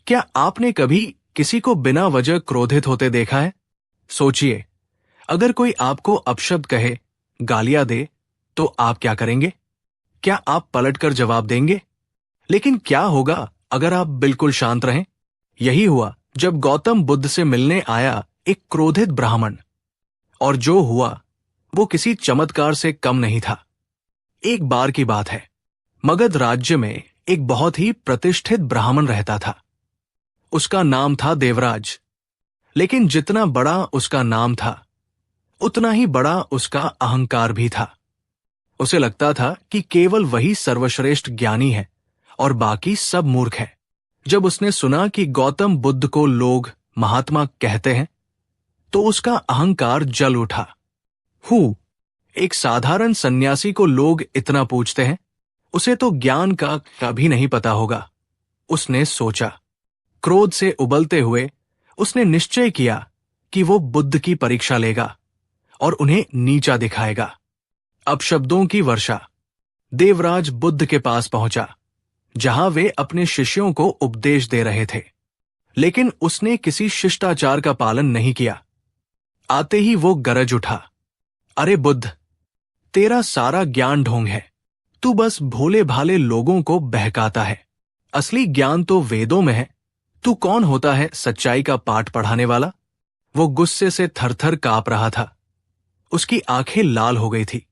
क्या आपने कभी किसी को बिना वजह क्रोधित होते देखा है? सोचिए, अगर कोई आपको अपशब्द कहे, गालियां दे, तो आप क्या करेंगे? क्या आप पलटकर जवाब देंगे? लेकिन क्या होगा अगर आप बिल्कुल शांत रहें? यही हुआ जब गौतम बुद्ध से मिलने आया एक क्रोधित ब्राह्मण। और जो हुआ वो किसी चमत्कार से कम नहीं था। एक बार की बात है, मगध राज्य में एक बहुत ही प्रतिष्ठित ब्राह्मण रहता था। उसका नाम था देवराज। लेकिन जितना बड़ा उसका नाम था, उतना ही बड़ा उसका अहंकार भी था। उसे लगता था कि केवल वही सर्वश्रेष्ठ ज्ञानी है और बाकी सब मूर्ख हैं। जब उसने सुना कि गौतम बुद्ध को लोग महात्मा कहते हैं, तो उसका अहंकार जल उठा। एक साधारण सन्यासी को लोग इतना पूछते हैं, उसे तो ज्ञान का कभी नहीं पता होगा, उसने सोचा। क्रोध से उबलते हुए उसने निश्चय किया कि वो बुद्ध की परीक्षा लेगा और उन्हें नीचा दिखाएगा। अपशब्दों की वर्षा। देवराज बुद्ध के पास पहुंचा, जहां वे अपने शिष्यों को उपदेश दे रहे थे। लेकिन उसने किसी शिष्टाचार का पालन नहीं किया। आते ही वो गरज उठा, अरे बुद्ध, तेरा सारा ज्ञान ढोंग है। तू बस भोले भाले लोगों को बहकाता है। असली ज्ञान तो वेदों में है। तू कौन होता है सच्चाई का पाठ पढ़ाने वाला? वो गुस्से से थरथर कांप रहा था। उसकी आंखें लाल हो गई थी।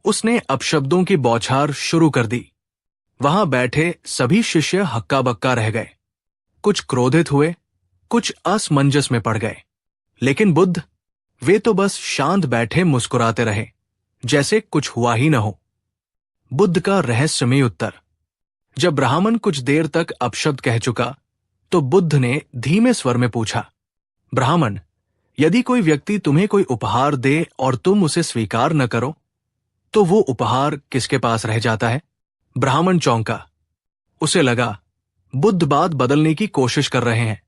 उसने अपशब्दों की बौछार शुरू कर दी। वहां बैठे सभी शिष्य हक्का बक्का रह गए। कुछ क्रोधित हुए, कुछ असमंजस में पड़ गए। लेकिन बुद्ध, वे तो बस शांत बैठे मुस्कुराते रहे, जैसे कुछ हुआ ही न हो। बुद्ध का रहस्यमय उत्तर। जब ब्राह्मण कुछ देर तक अपशब्द कह चुका, तो बुद्ध ने धीमे स्वर में पूछा, ब्राह्मण, यदि कोई व्यक्ति तुम्हें कोई उपहार दे और तुम उसे स्वीकार न करो, तो वो उपहार किसके पास रह जाता है? ब्राह्मण चौंका। उसे लगा बुद्ध बात बदलने की कोशिश कर रहे हैं,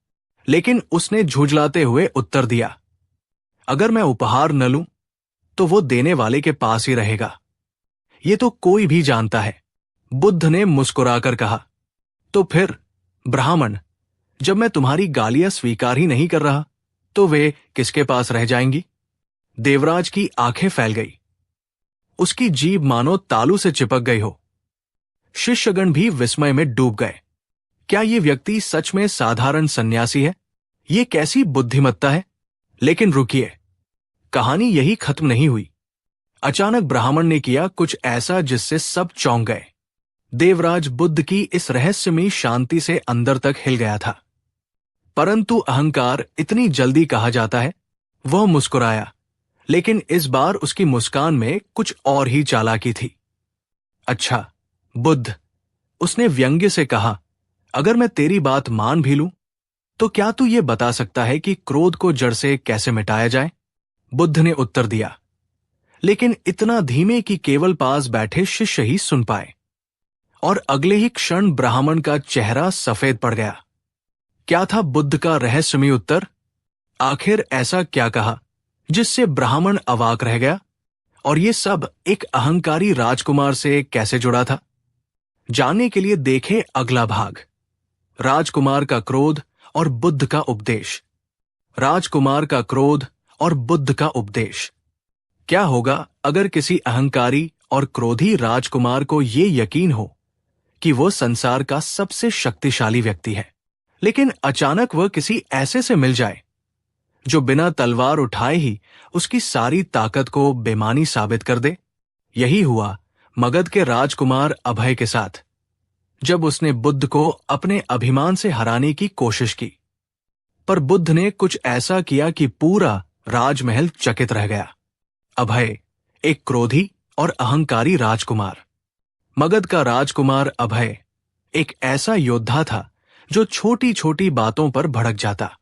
लेकिन उसने झुंझलाते हुए उत्तर दिया, अगर मैं उपहार न लूं, तो वो देने वाले के पास ही रहेगा। ये तो कोई भी जानता है। बुद्ध ने मुस्कुराकर कहा, तो फिर ब्राह्मण, जब मैं तुम्हारी गालियां स्वीकार ही नहीं कर रहा, तो वे किसके पास रह जाएंगी? देवराज की आंखें फैल गई। उसकी जीभ मानो तालू से चिपक गई हो। शिष्यगण भी विस्मय में डूब गए। क्या ये व्यक्ति सच में साधारण सन्यासी है? ये कैसी बुद्धिमत्ता है? लेकिन रुकिए, कहानी यही खत्म नहीं हुई। अचानक ब्राह्मण ने किया कुछ ऐसा जिससे सब चौंक गए। देवराज बुद्ध की इस रहस्यमयी शांति से अंदर तक हिल गया था। परंतु अहंकार इतनी जल्दी कहा जाता है। वह मुस्कुराया, लेकिन इस बार उसकी मुस्कान में कुछ और ही चालाकी थी। अच्छा बुद्ध, उसने व्यंग्य से कहा, अगर मैं तेरी बात मान भी लूं, तो क्या तू ये बता सकता है कि क्रोध को जड़ से कैसे मिटाया जाए? बुद्ध ने उत्तर दिया, लेकिन इतना धीमे कि केवल पास बैठे शिष्य ही सुन पाए। और अगले ही क्षण ब्राह्मण का चेहरा सफेद पड़ गया। क्या था बुद्ध का रहस्यमय उत्तर? आखिर ऐसा क्या कहा जिससे ब्राह्मण अवाक रह गया? और ये सब एक अहंकारी राजकुमार से कैसे जुड़ा था? जानने के लिए देखें अगला भाग, राजकुमार का क्रोध और बुद्ध का उपदेश। राजकुमार का क्रोध और बुद्ध का उपदेश। क्या होगा अगर किसी अहंकारी और क्रोधी राजकुमार को ये यकीन हो कि वो संसार का सबसे शक्तिशाली व्यक्ति है, लेकिन अचानक वह किसी ऐसे से मिल जाए जो बिना तलवार उठाए ही उसकी सारी ताकत को बेमानी साबित कर दे? यही हुआ मगध के राजकुमार अभय के साथ, जब उसने बुद्ध को अपने अभिमान से हराने की कोशिश की। पर बुद्ध ने कुछ ऐसा किया कि पूरा राजमहल चकित रह गया। अभय, एक क्रोधी और अहंकारी राजकुमार। मगध का राजकुमार अभय एक ऐसा योद्धा था जो छोटी छोटी बातों पर भड़क जाता।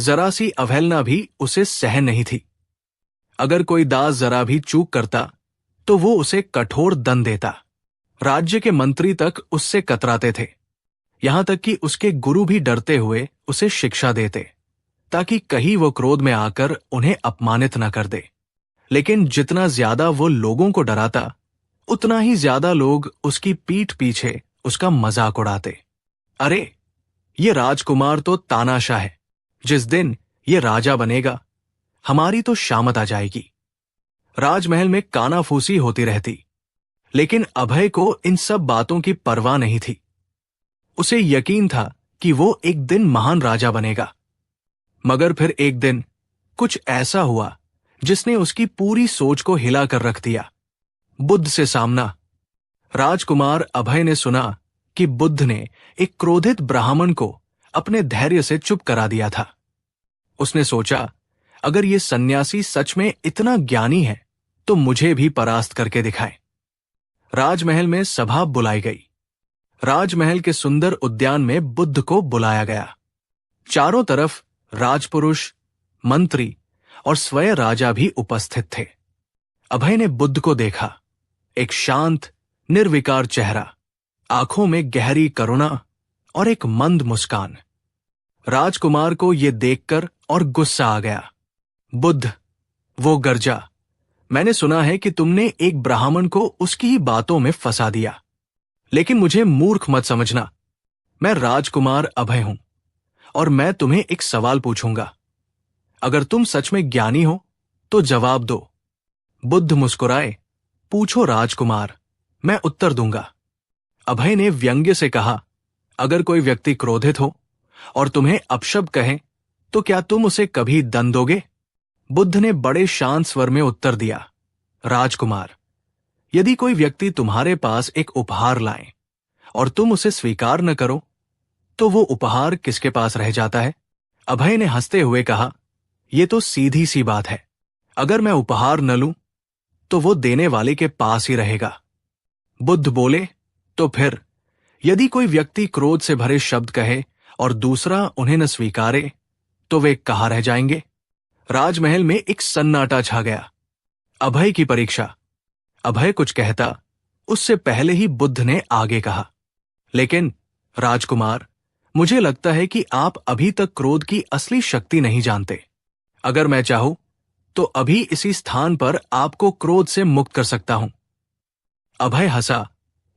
जरा सी अवहेलना भी उसे सहन नहीं थी। अगर कोई दास जरा भी चूक करता, तो वो उसे कठोर दंड देता। राज्य के मंत्री तक उससे कतराते थे। यहां तक कि उसके गुरु भी डरते हुए उसे शिक्षा देते, ताकि कहीं वो क्रोध में आकर उन्हें अपमानित न कर दे। लेकिन जितना ज्यादा वो लोगों को डराता, उतना ही ज्यादा लोग उसकी पीठ पीछे उसका मजाक उड़ाते। अरे, ये राजकुमार तो तानाशाह है, जिस दिन ये राजा बनेगा हमारी तो शामत आ जाएगी। राजमहल में कानाफूसी होती रहती, लेकिन अभय को इन सब बातों की परवाह नहीं थी। उसे यकीन था कि वो एक दिन महान राजा बनेगा। मगर फिर एक दिन कुछ ऐसा हुआ जिसने उसकी पूरी सोच को हिला कर रख दिया। बुद्ध से सामना। राजकुमार अभय ने सुना कि बुद्ध ने एक क्रोधित ब्राह्मण को अपने धैर्य से चुप करा दिया था। उसने सोचा, अगर ये सन्यासी सच में इतना ज्ञानी है तो मुझे भी परास्त करके दिखाए। राजमहल में सभा बुलाई गई। राजमहल के सुंदर उद्यान में बुद्ध को बुलाया गया। चारों तरफ राजपुरुष, मंत्री और स्वयं राजा भी उपस्थित थे। अभय ने बुद्ध को देखा। एक शांत, निर्विकार चेहरा, आंखों में गहरी करुणा और एक मंद मुस्कान। राजकुमार को यह देखकर और गुस्सा आ गया। बुद्ध, वो गर्जा, मैंने सुना है कि तुमने एक ब्राह्मण को उसकी ही बातों में फंसा दिया। लेकिन मुझे मूर्ख मत समझना। मैं राजकुमार अभय हूं और मैं तुम्हें एक सवाल पूछूंगा। अगर तुम सच में ज्ञानी हो तो जवाब दो। बुद्ध मुस्कुराए। पूछो राजकुमार, मैं उत्तर दूंगा। अभय ने व्यंग्य से कहा, अगर कोई व्यक्ति क्रोधित हो और तुम्हें अपशब्द कहे तो क्या तुम उसे कभी दंड दोगे? बुद्ध ने बड़े शांत स्वर में उत्तर दिया, राजकुमार, यदि कोई व्यक्ति तुम्हारे पास एक उपहार लाए और तुम उसे स्वीकार न करो तो वो उपहार किसके पास रह जाता है? अभय ने हंसते हुए कहा, यह तो सीधी सी बात है। अगर मैं उपहार न लूं तो वो देने वाले के पास ही रहेगा। बुद्ध बोले, तो फिर यदि कोई व्यक्ति क्रोध से भरे शब्द कहे और दूसरा उन्हें न स्वीकारे तो वे कहाँ रह जाएंगे? राजमहल में एक सन्नाटा छा गया। अभय की परीक्षा। अभय कुछ कहता उससे पहले ही बुद्ध ने आगे कहा, लेकिन राजकुमार, मुझे लगता है कि आप अभी तक क्रोध की असली शक्ति नहीं जानते। अगर मैं चाहूं तो अभी इसी स्थान पर आपको क्रोध से मुक्त कर सकता हूं। अभय हंसा,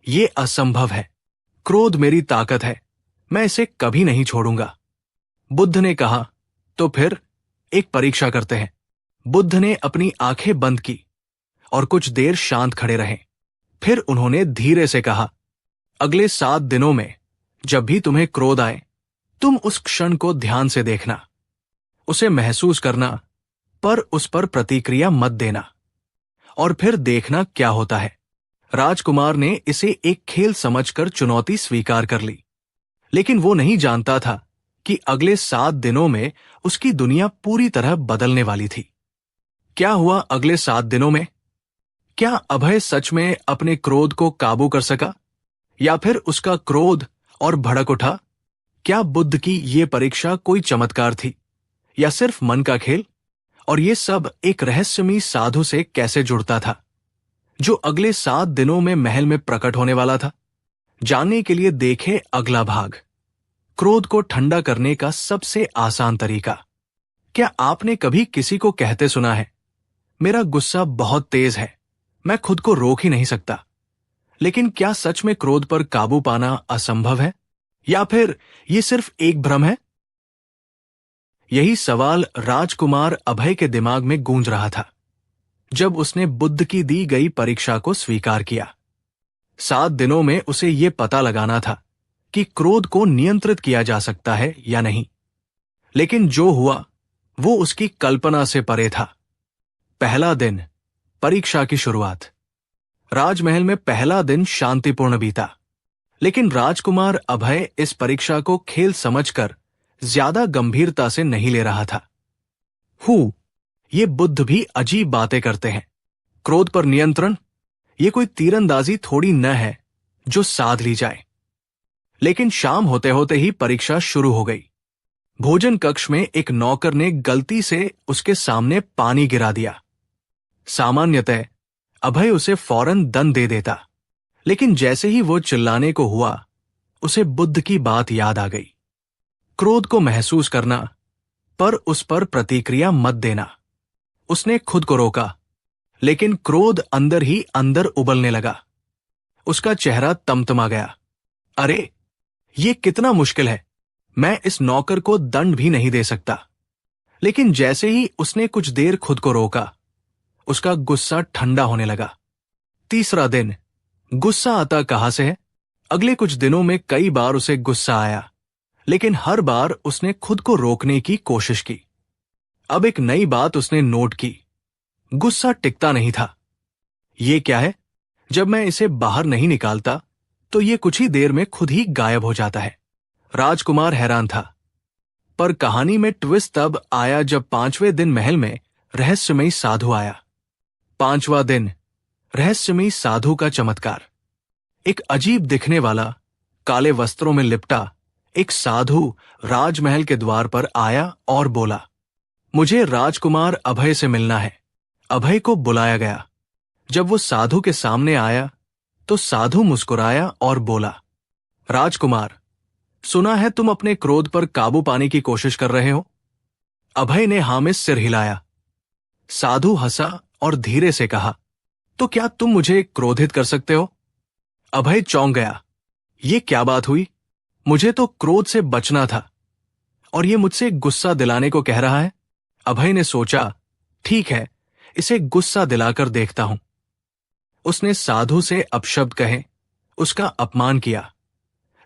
ये असंभव है। क्रोध मेरी ताकत है, मैं इसे कभी नहीं छोड़ूंगा। बुद्ध ने कहा, तो फिर एक परीक्षा करते हैं। बुद्ध ने अपनी आंखें बंद की और कुछ देर शांत खड़े रहे। फिर उन्होंने धीरे से कहा, अगले 7 दिनों में जब भी तुम्हें क्रोध आए तुम उस क्षण को ध्यान से देखना, उसे महसूस करना, पर उस पर प्रतिक्रिया मत देना और फिर देखना क्या होता है। राजकुमार ने इसे एक खेल समझकर चुनौती स्वीकार कर ली, लेकिन वो नहीं जानता था कि अगले 7 दिनों में उसकी दुनिया पूरी तरह बदलने वाली थी। क्या हुआ अगले 7 दिनों में? क्या अभय सच में अपने क्रोध को काबू कर सका या फिर उसका क्रोध और भड़क उठा? क्या बुद्ध की ये परीक्षा कोई चमत्कार थी या सिर्फ मन का खेल? और ये सब एक रहस्यमयी साधु से कैसे जुड़ता था जो अगले 7 दिनों में महल में प्रकट होने वाला था? जानने के लिए देखे अगला भाग, क्रोध को ठंडा करने का सबसे आसान तरीका। क्या आपने कभी किसी को कहते सुना है, मेरा गुस्सा बहुत तेज है, मैं खुद को रोक ही नहीं सकता? लेकिन क्या सच में क्रोध पर काबू पाना असंभव है या फिर यह सिर्फ एक भ्रम है? यही सवाल राजकुमार अभय के दिमाग में गूंज रहा था जब उसने बुद्ध की दी गई परीक्षा को स्वीकार किया। 7 दिनों में उसे यह पता लगाना था कि क्रोध को नियंत्रित किया जा सकता है या नहीं। लेकिन जो हुआ वो उसकी कल्पना से परे था। पहला दिन, परीक्षा की शुरुआत। राजमहल में पहला दिन शांतिपूर्ण बीता, लेकिन राजकुमार अभय इस परीक्षा को खेल समझकर ज्यादा गंभीरता से नहीं ले रहा था। ये बुद्ध भी अजीब बातें करते हैं। क्रोध पर नियंत्रण, ये कोई तीरंदाजी थोड़ी न है जो साध ली जाए। लेकिन शाम होते होते ही परीक्षा शुरू हो गई। भोजन कक्ष में एक नौकर ने गलती से उसके सामने पानी गिरा दिया। सामान्यतः अभय उसे फौरन दंड दे देता, लेकिन जैसे ही वो चिल्लाने को हुआ उसे बुद्ध की बात याद आ गई। क्रोध को महसूस करना, पर उस पर प्रतिक्रिया मत देना। उसने खुद को रोका, लेकिन क्रोध अंदर ही अंदर उबलने लगा। उसका चेहरा तमतमा गया। अरे, ये कितना मुश्किल है। मैं इस नौकर को दंड भी नहीं दे सकता। लेकिन जैसे ही उसने कुछ देर खुद को रोका, उसका गुस्सा ठंडा होने लगा। तीसरा दिन, गुस्सा आता कहां से है? अगले कुछ दिनों में कई बार उसे गुस्सा आया, लेकिन हर बार उसने खुद को रोकने की कोशिश की। अब एक नई बात उसने नोट की, गुस्सा टिकता नहीं था। ये क्या है? जब मैं इसे बाहर नहीं निकालता तो ये कुछ ही देर में खुद ही गायब हो जाता है। राजकुमार हैरान था। पर कहानी में ट्विस्ट तब आया जब 5वें दिन महल में रहस्यमयी साधु आया। 5वां दिन, रहस्यमयी साधु का चमत्कार। एक अजीब दिखने वाला, काले वस्त्रों में लिपटा एक साधु राजमहल के द्वार पर आया और बोला, मुझे राजकुमार अभय से मिलना है। अभय को बुलाया गया। जब वो साधु के सामने आया तो साधु मुस्कुराया और बोला, राजकुमार, सुना है तुम अपने क्रोध पर काबू पाने की कोशिश कर रहे हो। अभय ने हां में सिर हिलाया। साधु हंसा और धीरे से कहा, तो क्या तुम मुझे क्रोधित कर सकते हो? अभय चौंक गया। ये क्या बात हुई? मुझे तो क्रोध से बचना था और ये मुझसे गुस्सा दिलाने को कह रहा है। अभय ने सोचा, ठीक है, इसे गुस्सा दिलाकर देखता हूं। उसने साधु से अपशब्द कहे, उसका अपमान किया,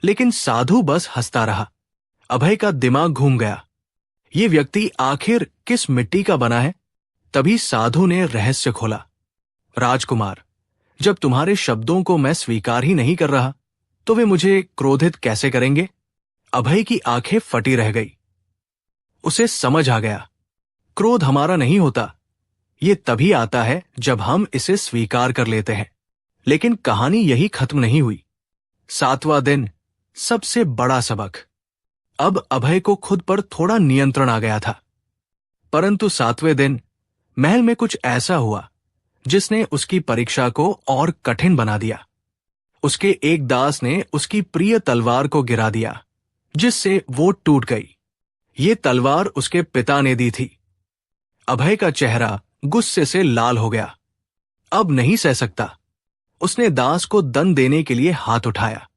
लेकिन साधु बस हंसता रहा। अभय का दिमाग घूम गया। ये व्यक्ति आखिर किस मिट्टी का बना है? तभी साधु ने रहस्य खोला, राजकुमार, जब तुम्हारे शब्दों को मैं स्वीकार ही नहीं कर रहा तो वे मुझे क्रोधित कैसे करेंगे? अभय की आंखें फटी रह गई। उसे समझ आ गया, क्रोध हमारा नहीं होता, ये तभी आता है जब हम इसे स्वीकार कर लेते हैं। लेकिन कहानी यही खत्म नहीं हुई। 7वां दिन, सबसे बड़ा सबक। अब अभय को खुद पर थोड़ा नियंत्रण आ गया था। परंतु 7वें दिन महल में कुछ ऐसा हुआ जिसने उसकी परीक्षा को और कठिन बना दिया। उसके एक दास ने उसकी प्रिय तलवार को गिरा दिया, जिससे वो टूट गई। ये तलवार उसके पिता ने दी थी। अभय का चेहरा गुस्से से लाल हो गया। अब नहीं सह सकता। उसने दास को दंड देने के लिए हाथ उठाया,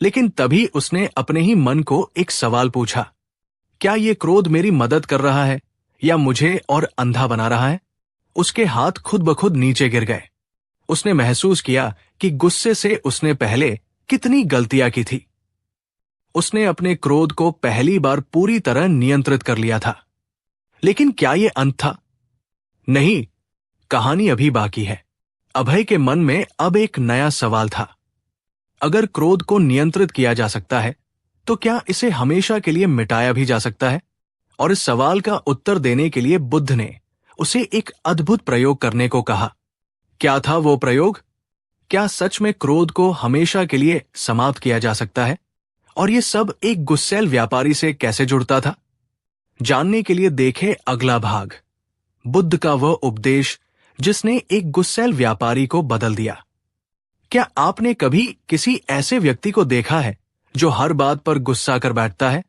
लेकिन तभी उसने अपने ही मन को एक सवाल पूछा, क्या ये क्रोध मेरी मदद कर रहा है या मुझे और अंधा बना रहा है? उसके हाथ खुद ब खुद नीचे गिर गए। उसने महसूस किया कि गुस्से से उसने पहले कितनी गलतियां की थी। उसने अपने क्रोध को पहली बार पूरी तरह नियंत्रित कर लिया था। लेकिन क्या यह अंत था? नहीं, कहानी अभी बाकी है। अभय के मन में अब एक नया सवाल था। अगर क्रोध को नियंत्रित किया जा सकता है, तो क्या इसे हमेशा के लिए मिटाया भी जा सकता है? और इस सवाल का उत्तर देने के लिए बुद्ध ने उसे एक अद्भुत प्रयोग करने को कहा। क्या था वो प्रयोग? क्या सच में क्रोध को हमेशा के लिए समाप्त किया जा सकता है? और ये सब एक गुस्सैल व्यापारी से कैसे जुड़ता था? जानने के लिए देखें अगला भाग, बुद्ध का वह उपदेश जिसने एक गुस्सैल व्यापारी को बदल दिया। क्या आपने कभी किसी ऐसे व्यक्ति को देखा है जो हर बात पर गुस्सा कर बैठता है,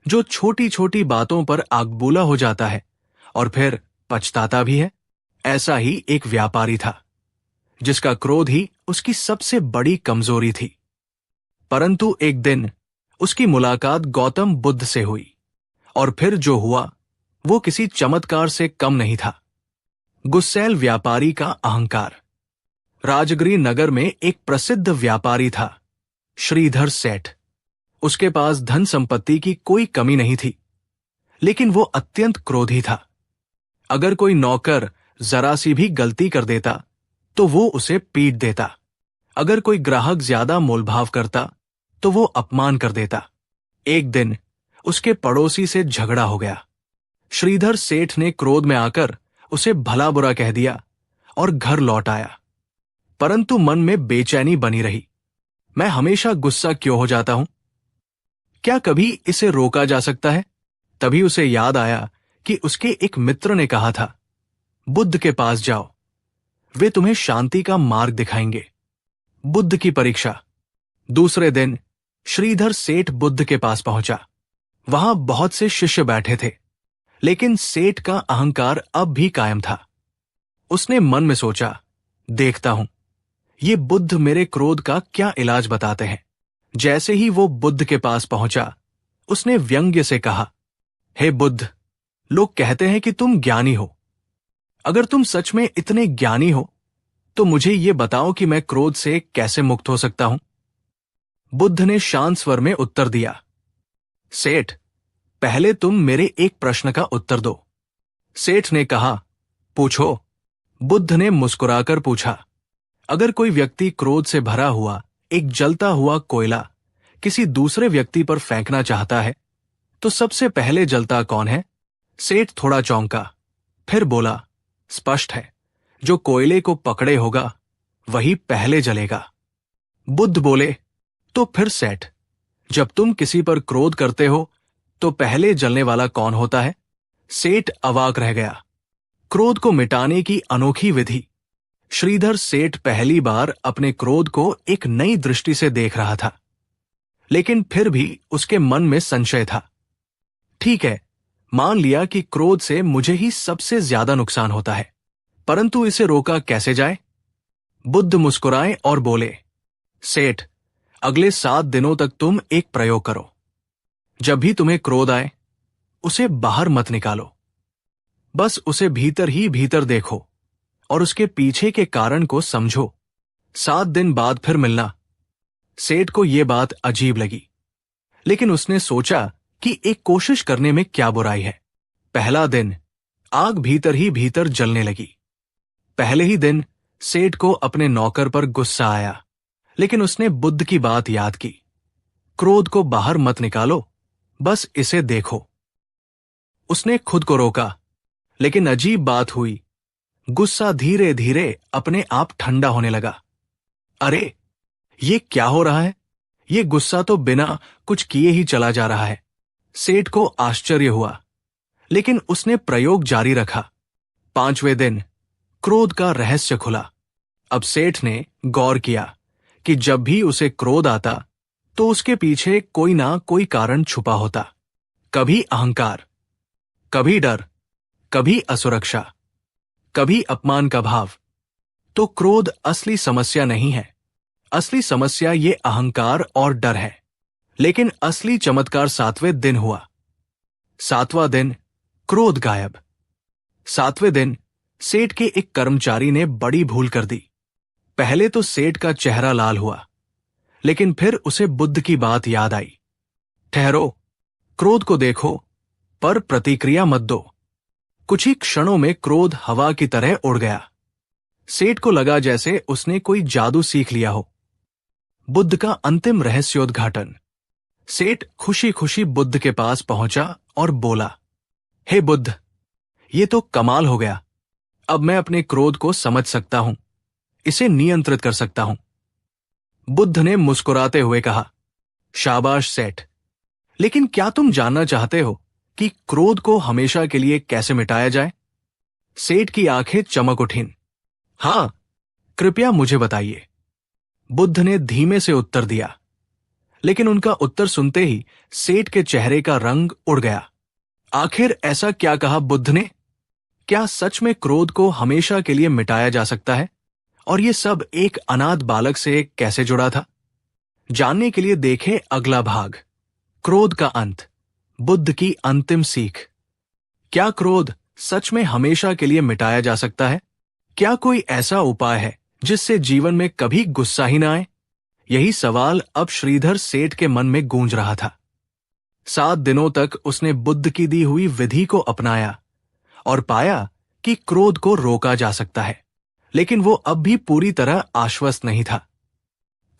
जो छोटी छोटी बातों पर आगबूला हो जाता है और फिर पछताता भी है? ऐसा ही एक व्यापारी था, जिसका क्रोध ही उसकी सबसे बड़ी कमजोरी थी। परंतु एक दिन उसकी मुलाकात गौतम बुद्ध से हुई, और फिर जो हुआ वो किसी चमत्कार से कम नहीं था। गुस्सैल व्यापारी का अहंकार। राजगिरी नगर में एक प्रसिद्ध व्यापारी था, श्रीधर सेठ। उसके पास धन संपत्ति की कोई कमी नहीं थी, लेकिन वो अत्यंत क्रोधी था। अगर कोई नौकर जरा सी भी गलती कर देता तो वो उसे पीट देता। अगर कोई ग्राहक ज्यादा मोलभाव करता तो वो अपमान कर देता। एक दिन उसके पड़ोसी से झगड़ा हो गया। श्रीधर सेठ ने क्रोध में आकर उसे भला बुरा कह दिया और घर लौट आया। परंतु मन में बेचैनी बनी रही। मैं हमेशा गुस्सा क्यों हो जाता हूं? क्या कभी इसे रोका जा सकता है? तभी उसे याद आया कि उसके एक मित्र ने कहा था, बुद्ध के पास जाओ, वे तुम्हें शांति का मार्ग दिखाएंगे। बुद्ध की परीक्षा। दूसरे दिन श्रीधर सेठ बुद्ध के पास पहुंचा। वहां बहुत से शिष्य बैठे थे, लेकिन सेठ का अहंकार अब भी कायम था। उसने मन में सोचा, देखता हूं ये बुद्ध मेरे क्रोध का क्या इलाज बताते हैं। जैसे ही वो बुद्ध के पास पहुंचा, उसने व्यंग्य से कहा, हे बुद्ध, लोग कहते हैं कि तुम ज्ञानी हो। अगर तुम सच में इतने ज्ञानी हो तो मुझे ये बताओ कि मैं क्रोध से कैसे मुक्त हो सकता हूं। बुद्ध ने शांत स्वर में उत्तर दिया, सेठ, पहले तुम मेरे एक प्रश्न का उत्तर दो। सेठ ने कहा, पूछो। बुद्ध ने मुस्कुराकर पूछा, अगर कोई व्यक्ति क्रोध से भरा हुआ एक जलता हुआ कोयला किसी दूसरे व्यक्ति पर फेंकना चाहता है तो सबसे पहले जलता कौन है? सेठ थोड़ा चौंका, फिर बोला, स्पष्ट है, जो कोयले को पकड़े होगा वही पहले जलेगा। बुद्ध बोले, तो फिर सेठ, जब तुम किसी पर क्रोध करते हो तो पहले जलने वाला कौन होता है? सेठ अवाक रह गया। क्रोध को मिटाने की अनोखी विधि। श्रीधर सेठ पहली बार अपने क्रोध को एक नई दृष्टि से देख रहा था, लेकिन फिर भी उसके मन में संशय था। ठीक है, मान लिया कि क्रोध से मुझे ही सबसे ज्यादा नुकसान होता है, परंतु इसे रोका कैसे जाए? बुद्ध मुस्कुराए और बोले, सेठ, अगले 7 दिनों तक तुम एक प्रयोग करो। जब भी तुम्हें क्रोध आए उसे बाहर मत निकालो, बस उसे भीतर ही भीतर देखो और उसके पीछे के कारण को समझो। 7 दिन बाद फिर मिलना। सेठ को यह बात अजीब लगी, लेकिन उसने सोचा कि एक कोशिश करने में क्या बुराई है। पहला दिन आग भीतर ही भीतर जलने लगी। पहले ही दिन सेठ को अपने नौकर पर गुस्सा आया, लेकिन उसने बुद्ध की बात याद की, क्रोध को बाहर मत निकालो, बस इसे देखो। उसने खुद को रोका, लेकिन अजीब बात हुई, गुस्सा धीरे धीरे अपने आप ठंडा होने लगा। अरे, ये क्या हो रहा है? ये गुस्सा तो बिना कुछ किए ही चला जा रहा है। सेठ को आश्चर्य हुआ, लेकिन उसने प्रयोग जारी रखा। 5वें दिन क्रोध का रहस्य खुला। अब सेठ ने गौर किया कि जब भी उसे क्रोध आता तो उसके पीछे कोई ना कोई कारण छुपा होता। कभी अहंकार, कभी डर, कभी असुरक्षा, कभी अपमान का भाव। तो क्रोध असली समस्या नहीं है। असली समस्या ये अहंकार और डर है। लेकिन असली चमत्कार 7वें दिन हुआ। 7वां दिन क्रोध गायब। 7वें दिन सेठ के एक कर्मचारी ने बड़ी भूल कर दी। पहले तो सेठ का चेहरा लाल हुआ, लेकिन फिर उसे बुद्ध की बात याद आई। ठहरो, क्रोध को देखो, पर प्रतिक्रिया मत दो। कुछ ही क्षणों में क्रोध हवा की तरह उड़ गया। सेठ को लगा जैसे उसने कोई जादू सीख लिया हो। बुद्ध का अंतिम रहस्योद्घाटन। सेठ खुशी खुशी बुद्ध के पास पहुंचा और बोला, हे बुद्ध, ये तो कमाल हो गया। अब मैं अपने क्रोध को समझ सकता हूं, इसे नियंत्रित कर सकता हूं। बुद्ध ने मुस्कुराते हुए कहा, शाबाश सेठ, लेकिन क्या तुम जानना चाहते हो कि क्रोध को हमेशा के लिए कैसे मिटाया जाए? सेठ की आंखें चमक उठीं। हां, कृपया मुझे बताइए। बुद्ध ने धीमे से उत्तर दिया, लेकिन उनका उत्तर सुनते ही सेठ के चेहरे का रंग उड़ गया। आखिर ऐसा क्या कहा बुद्ध ने? क्या सच में क्रोध को हमेशा के लिए मिटाया जा सकता है? और ये सब एक अनाथ बालक से कैसे जुड़ा था? जानने के लिए देखें अगला भाग, क्रोध का अंत, बुद्ध की अंतिम सीख। क्या क्रोध सच में हमेशा के लिए मिटाया जा सकता है? क्या कोई ऐसा उपाय है जिससे जीवन में कभी गुस्सा ही ना आए? यही सवाल अब श्रीधर सेठ के मन में गूंज रहा था। 7 दिनों तक उसने बुद्ध की दी हुई विधि को अपनाया और पाया कि क्रोध को रोका जा सकता है, लेकिन वो अब भी पूरी तरह आश्वस्त नहीं था।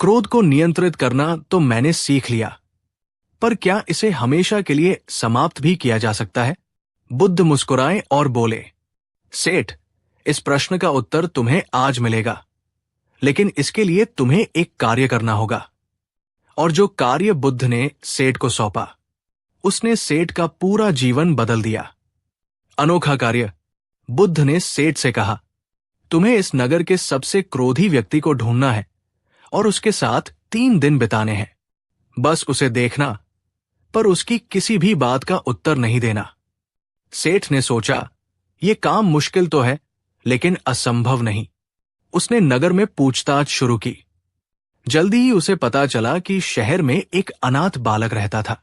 क्रोध को नियंत्रित करना तो मैंने सीख लिया, पर क्या इसे हमेशा के लिए समाप्त भी किया जा सकता है? बुद्ध मुस्कुराए और बोले, सेठ, इस प्रश्न का उत्तर तुम्हें आज मिलेगा, लेकिन इसके लिए तुम्हें एक कार्य करना होगा। और जो कार्य बुद्ध ने सेठ को सौंपा, उसने सेठ का पूरा जीवन बदल दिया। अनोखा कार्य। बुद्ध ने सेठ से कहा, तुम्हें इस नगर के सबसे क्रोधी व्यक्ति को ढूंढना है और उसके साथ 3 दिन बिताने हैं। बस उसे देखना, पर उसकी किसी भी बात का उत्तर नहीं देना। सेठ ने सोचा, यह काम मुश्किल तो है, लेकिन असंभव नहीं। उसने नगर में पूछताछ शुरू की। जल्दी ही उसे पता चला कि शहर में एक अनाथ बालक रहता था।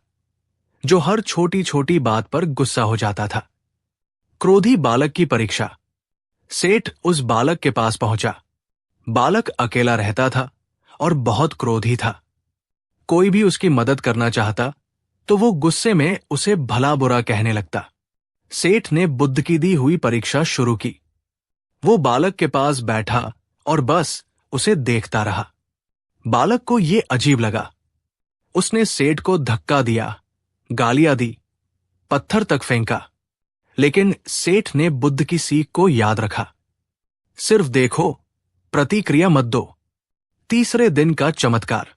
जो हर छोटी छोटी बात पर गुस्सा हो जाता था। क्रोधी बालक की परीक्षा। सेठ उस बालक के पास पहुंचा। बालक अकेला रहता था और बहुत क्रोधी था। कोई भी उसकी मदद करना चाहता तो वो गुस्से में उसे भला बुरा कहने लगता। सेठ ने बुद्ध की दी हुई परीक्षा शुरू की। वो बालक के पास बैठा और बस उसे देखता रहा। बालक को ये अजीब लगा। उसने सेठ को धक्का दिया, गालियां दी, पत्थर तक फेंका, लेकिन सेठ ने बुद्ध की सीख को याद रखा। सिर्फ देखो, प्रतिक्रिया मत दो। तीसरे दिन का चमत्कार।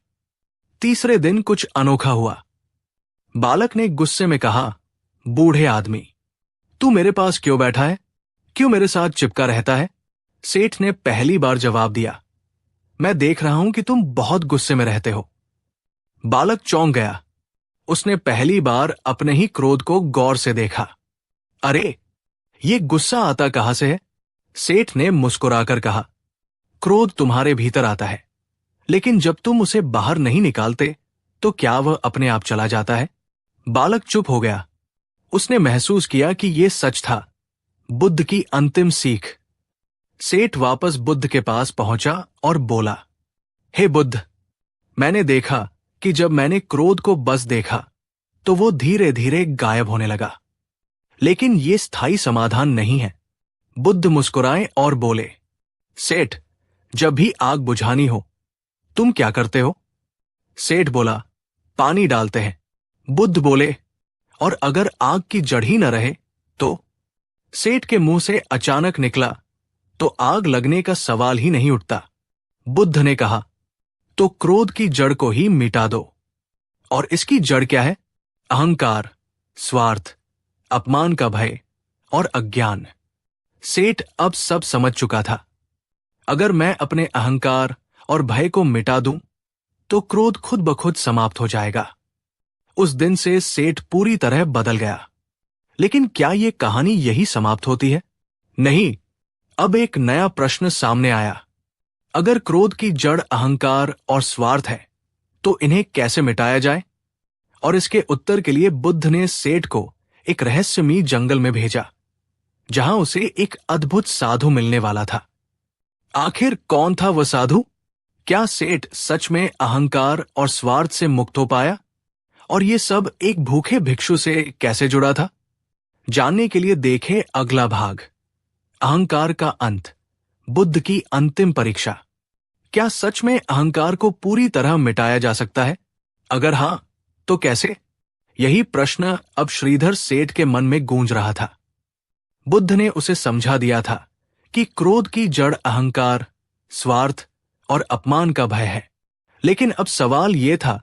तीसरे दिन कुछ अनोखा हुआ। बालक ने गुस्से में कहा, बूढ़े आदमी, तू मेरे पास क्यों बैठा है? क्यों मेरे साथ चिपका रहता है? सेठ ने पहली बार जवाब दिया, मैं देख रहा हूं कि तुम बहुत गुस्से में रहते हो। बालक चौंक गया। उसने पहली बार अपने ही क्रोध को गौर से देखा। अरे, ये गुस्सा आता कहां से है? सेठ ने मुस्कुराकर कहा, क्रोध तुम्हारे भीतर आता है, लेकिन जब तुम उसे बाहर नहीं निकालते तो क्या वह अपने आप चला जाता है? बालक चुप हो गया। उसने महसूस किया कि यह सच था, बुद्ध की अंतिम सीख। सेठ वापस बुद्ध के पास पहुंचा और बोला, हे बुद्ध, मैंने देखा कि जब मैंने क्रोध को बस देखा तो वो धीरे धीरे गायब होने लगा। लेकिन ये स्थायी समाधान नहीं है। बुद्ध मुस्कुराए और बोले, सेठ, जब भी आग बुझानी हो तुम क्या करते हो? सेठ बोला, पानी डालते हैं। बुद्ध बोले, और अगर आग की जड़ ही न रहे तो? सेठ के मुंह से अचानक निकला, तो आग लगने का सवाल ही नहीं उठता। बुद्ध ने कहा, तो क्रोध की जड़ को ही मिटा दो। और इसकी जड़ क्या है? अहंकार, स्वार्थ, अपमान का भय और अज्ञान। सेठ अब सब समझ चुका था। अगर मैं अपने अहंकार और भय को मिटा दूं तो क्रोध खुद ब खुद समाप्त हो जाएगा। उस दिन से सेठ पूरी तरह बदल गया। लेकिन क्या यह कहानी यही समाप्त होती है? नहीं, अब एक नया प्रश्न सामने आया। अगर क्रोध की जड़ अहंकार और स्वार्थ है तो इन्हें कैसे मिटाया जाए? और इसके उत्तर के लिए बुद्ध ने सेठ को एक रहस्यमयी जंगल में भेजा, जहां उसे एक अद्भुत साधु मिलने वाला था। आखिर कौन था वह साधु? क्या सेठ सच में अहंकार और स्वार्थ से मुक्त हो पाया? और ये सब एक भूखे भिक्षु से कैसे जुड़ा था? जानने के लिए देखें अगला भाग, अहंकार का अंत, बुद्ध की अंतिम परीक्षा। क्या सच में अहंकार को पूरी तरह मिटाया जा सकता है? अगर हां, तो कैसे? यही प्रश्न अब श्रीधर सेठ के मन में गूंज रहा था। बुद्ध ने उसे समझा दिया था कि क्रोध की जड़ अहंकार, स्वार्थ और अपमान का भय है। लेकिन अब सवाल यह था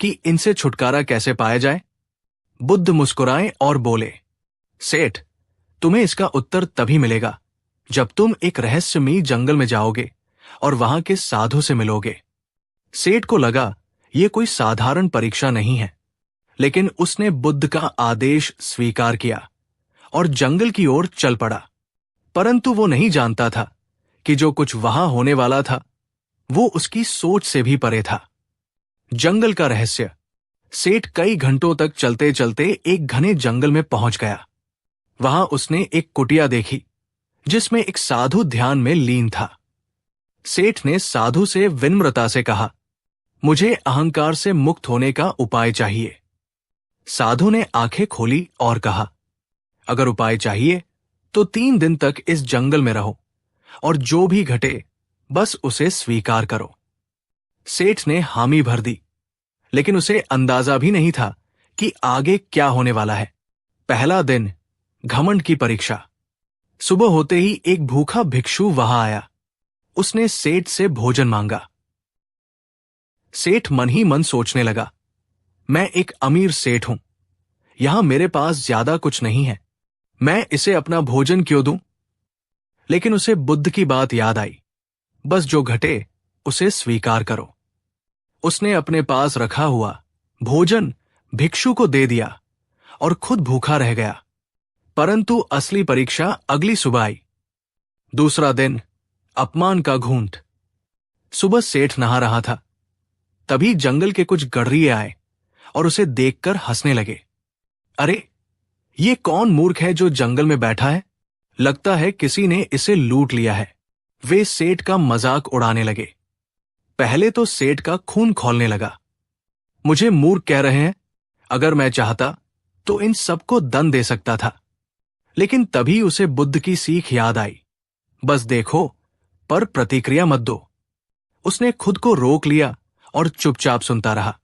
कि इनसे छुटकारा कैसे पाया जाए? बुद्ध मुस्कुराए और बोले, सेठ, तुम्हें इसका उत्तर तभी मिलेगा जब तुम एक रहस्यमयी जंगल में जाओगे और वहां के साधु से मिलोगे। सेठ को लगा यह कोई साधारण परीक्षा नहीं है, लेकिन उसने बुद्ध का आदेश स्वीकार किया और जंगल की ओर चल पड़ा। परंतु वो नहीं जानता था कि जो कुछ वहां होने वाला था वो उसकी सोच से भी परे था। जंगल का रहस्य। सेठ कई घंटों तक चलते चलते एक घने जंगल में पहुंच गया। वहां उसने एक कुटिया देखी जिसमें एक साधु ध्यान में लीन था। सेठ ने साधु से विनम्रता से कहा, मुझे अहंकार से मुक्त होने का उपाय चाहिए। साधु ने आंखें खोली और कहा, अगर उपाय चाहिए तो 3 दिन तक इस जंगल में रहो और जो भी घटे बस उसे स्वीकार करो। सेठ ने हामी भर दी, लेकिन उसे अंदाजा भी नहीं था कि आगे क्या होने वाला है। पहला दिन, घमंड की परीक्षा। सुबह होते ही एक भूखा भिक्षु वहां आया। उसने सेठ से भोजन मांगा। सेठ मन ही मन सोचने लगा, मैं एक अमीर सेठ हूं, यहां मेरे पास ज्यादा कुछ नहीं है, मैं इसे अपना भोजन क्यों दूं? लेकिन उसे बुद्ध की बात याद आई, बस जो घटे उसे स्वीकार करो। उसने अपने पास रखा हुआ भोजन भिक्षु को दे दिया और खुद भूखा रह गया। परंतु असली परीक्षा अगली सुबह आई। दूसरा दिन, अपमान का घूंट। सुबह सेठ नहा रहा था, तभी जंगल के कुछ गडरिये आए और उसे देखकर हंसने लगे। अरे, ये कौन मूर्ख है जो जंगल में बैठा है? लगता है किसी ने इसे लूट लिया है। वे सेठ का मजाक उड़ाने लगे। पहले तो सेठ का खून खौलने लगा। मुझे मूर्ख कह रहे हैं? अगर मैं चाहता तो इन सबको दंड दे सकता था। लेकिन तभी उसे बुद्ध की सीख याद आई। बस देखो, पर प्रतिक्रिया मत दो। उसने खुद को रोक लिया और चुपचाप सुनता रहा।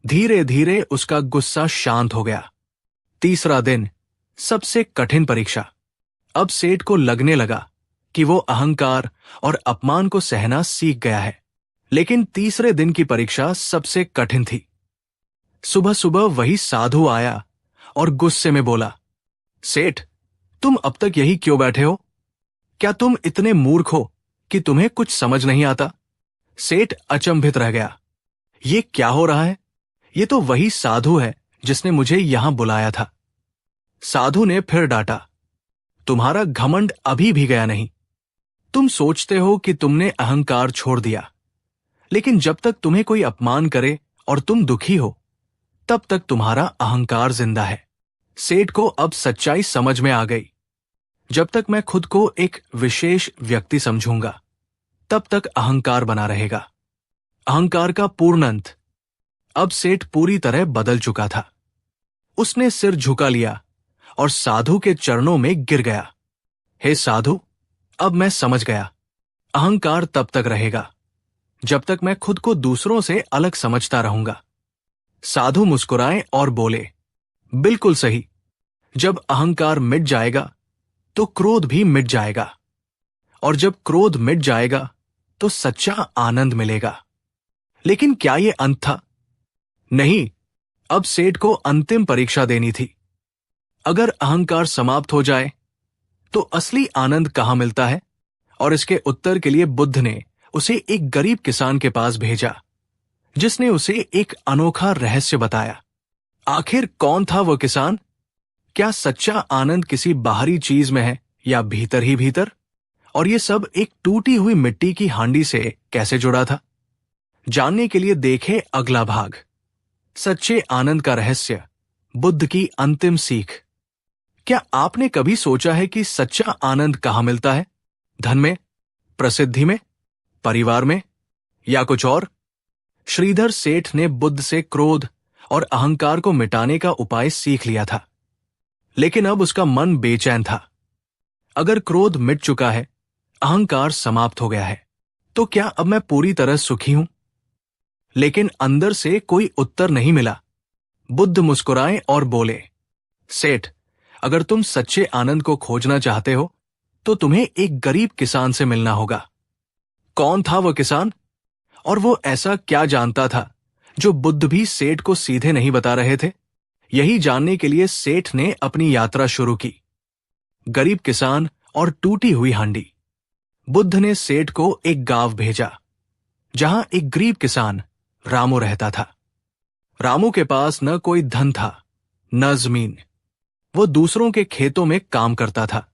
धीरे धीरे उसका गुस्सा शांत हो गया। तीसरा दिन, सबसे कठिन परीक्षा। अब सेठ को लगने लगा कि वो अहंकार और अपमान को सहना सीख गया है। लेकिन तीसरे दिन की परीक्षा सबसे कठिन थी। सुबह सुबह वही साधु आया और गुस्से में बोला, सेठ, तुम अब तक यही क्यों बैठे हो? क्या तुम इतने मूर्ख हो कि तुम्हें कुछ समझ नहीं आता? सेठ अचंभित रह गया। ये क्या हो रहा है? ये तो वही साधु है जिसने मुझे यहां बुलाया था। साधु ने फिर डांटा, तुम्हारा घमंड अभी भी गया नहीं। तुम सोचते हो कि तुमने अहंकार छोड़ दिया, लेकिन जब तक तुम्हें कोई अपमान करे और तुम दुखी हो, तब तक तुम्हारा अहंकार जिंदा है। सेठ को अब सच्चाई समझ में आ गई। जब तक मैं खुद को एक विशेष व्यक्ति समझूंगा, तब तक अहंकार बना रहेगा। अहंकार का पूर्ण अंत। अब सेठ पूरी तरह बदल चुका था। उसने सिर झुका लिया और साधु के चरणों में गिर गया। हे साधु, अब मैं समझ गया। अहंकार तब तक रहेगा जब तक मैं खुद को दूसरों से अलग समझता रहूंगा। साधु मुस्कुराए और बोले, बिल्कुल सही। जब अहंकार मिट जाएगा तो क्रोध भी मिट जाएगा, और जब क्रोध मिट जाएगा तो सच्चा आनंद मिलेगा। लेकिन क्या यह अंत था? नहीं, अब सेठ को अंतिम परीक्षा देनी थी। अगर अहंकार समाप्त हो जाए तो असली आनंद कहां मिलता है? और इसके उत्तर के लिए बुद्ध ने उसे एक गरीब किसान के पास भेजा, जिसने उसे एक अनोखा रहस्य बताया। आखिर कौन था वो किसान? क्या सच्चा आनंद किसी बाहरी चीज में है या भीतर ही भीतर? और ये सब एक टूटी हुई मिट्टी की हांडी से कैसे जुड़ा था? जानने के लिए देखें अगला भाग, सच्चे आनंद का रहस्य, बुद्ध की अंतिम सीख। क्या आपने कभी सोचा है कि सच्चा आनंद कहां मिलता है? धन में, प्रसिद्धि में, परिवार में, या कुछ और? श्रीधर सेठ ने बुद्ध से क्रोध और अहंकार को मिटाने का उपाय सीख लिया था, लेकिन अब उसका मन बेचैन था। अगर क्रोध मिट चुका है, अहंकार समाप्त हो गया है, तो क्या अब मैं पूरी तरह सुखी हूं? लेकिन अंदर से कोई उत्तर नहीं मिला। बुद्ध मुस्कुराए और बोले, सेठ, अगर तुम सच्चे आनंद को खोजना चाहते हो तो तुम्हें एक गरीब किसान से मिलना होगा। कौन था वह किसान? और वो ऐसा क्या जानता था जो बुद्ध भी सेठ को सीधे नहीं बता रहे थे? यही जानने के लिए सेठ ने अपनी यात्रा शुरू की। गरीब किसान और टूटी हुई हांडी। बुद्ध ने सेठ को एक गांव भेजा, जहां एक गरीब किसान रामू रहता था। रामू के पास न कोई धन था, न जमीन। वो दूसरों के खेतों में काम करता था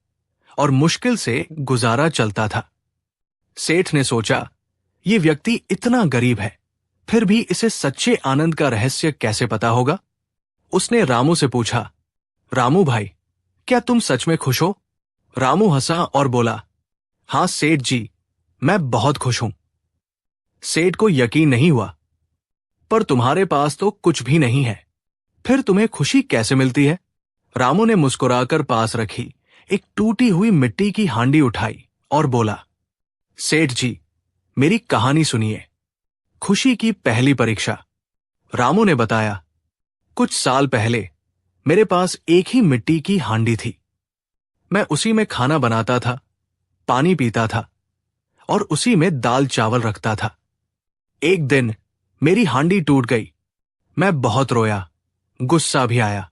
और मुश्किल से गुजारा चलता था। सेठ ने सोचा, ये व्यक्ति इतना गरीब है, फिर भी इसे सच्चे आनंद का रहस्य कैसे पता होगा? उसने रामू से पूछा, रामू भाई, क्या तुम सच में खुश हो? रामू हंसा और बोला, हां सेठ जी, मैं बहुत खुश हूं। सेठ को यकीन नहीं हुआ, पर तुम्हारे पास तो कुछ भी नहीं है, फिर तुम्हें खुशी कैसे मिलती है? रामू ने मुस्कुराकर पास रखी एक टूटी हुई मिट्टी की हांडी उठाई और बोला, सेठ जी, मेरी कहानी सुनिए। खुशी की पहली परीक्षा। रामू ने बताया, कुछ साल पहले मेरे पास एक ही मिट्टी की हांडी थी। मैं उसी में खाना बनाता था, पानी पीता था और उसी में दाल चावल रखता था। एक दिन मेरी हांडी टूट गई। मैं बहुत रोया, गुस्सा भी आया,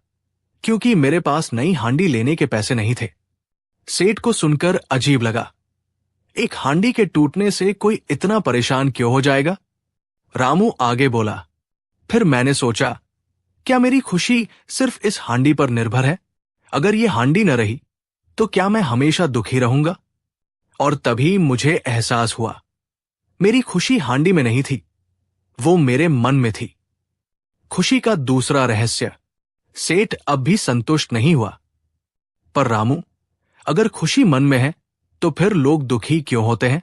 क्योंकि मेरे पास नई हांडी लेने के पैसे नहीं थे। सेठ को सुनकर अजीब लगा। एक हांडी के टूटने से कोई इतना परेशान क्यों हो जाएगा? रामू आगे बोला, फिर मैंने सोचा, क्या मेरी खुशी सिर्फ इस हांडी पर निर्भर है? अगर ये हांडी न रही तो क्या मैं हमेशा दुखी रहूंगा? और तभी मुझे एहसास हुआ, मेरी खुशी हांडी में नहीं थी, वो मेरे मन में थी। खुशी का दूसरा रहस्य, सेठ अब भी संतुष्ट नहीं हुआ। पर रामू, अगर खुशी मन में है तो फिर लोग दुखी क्यों होते हैं?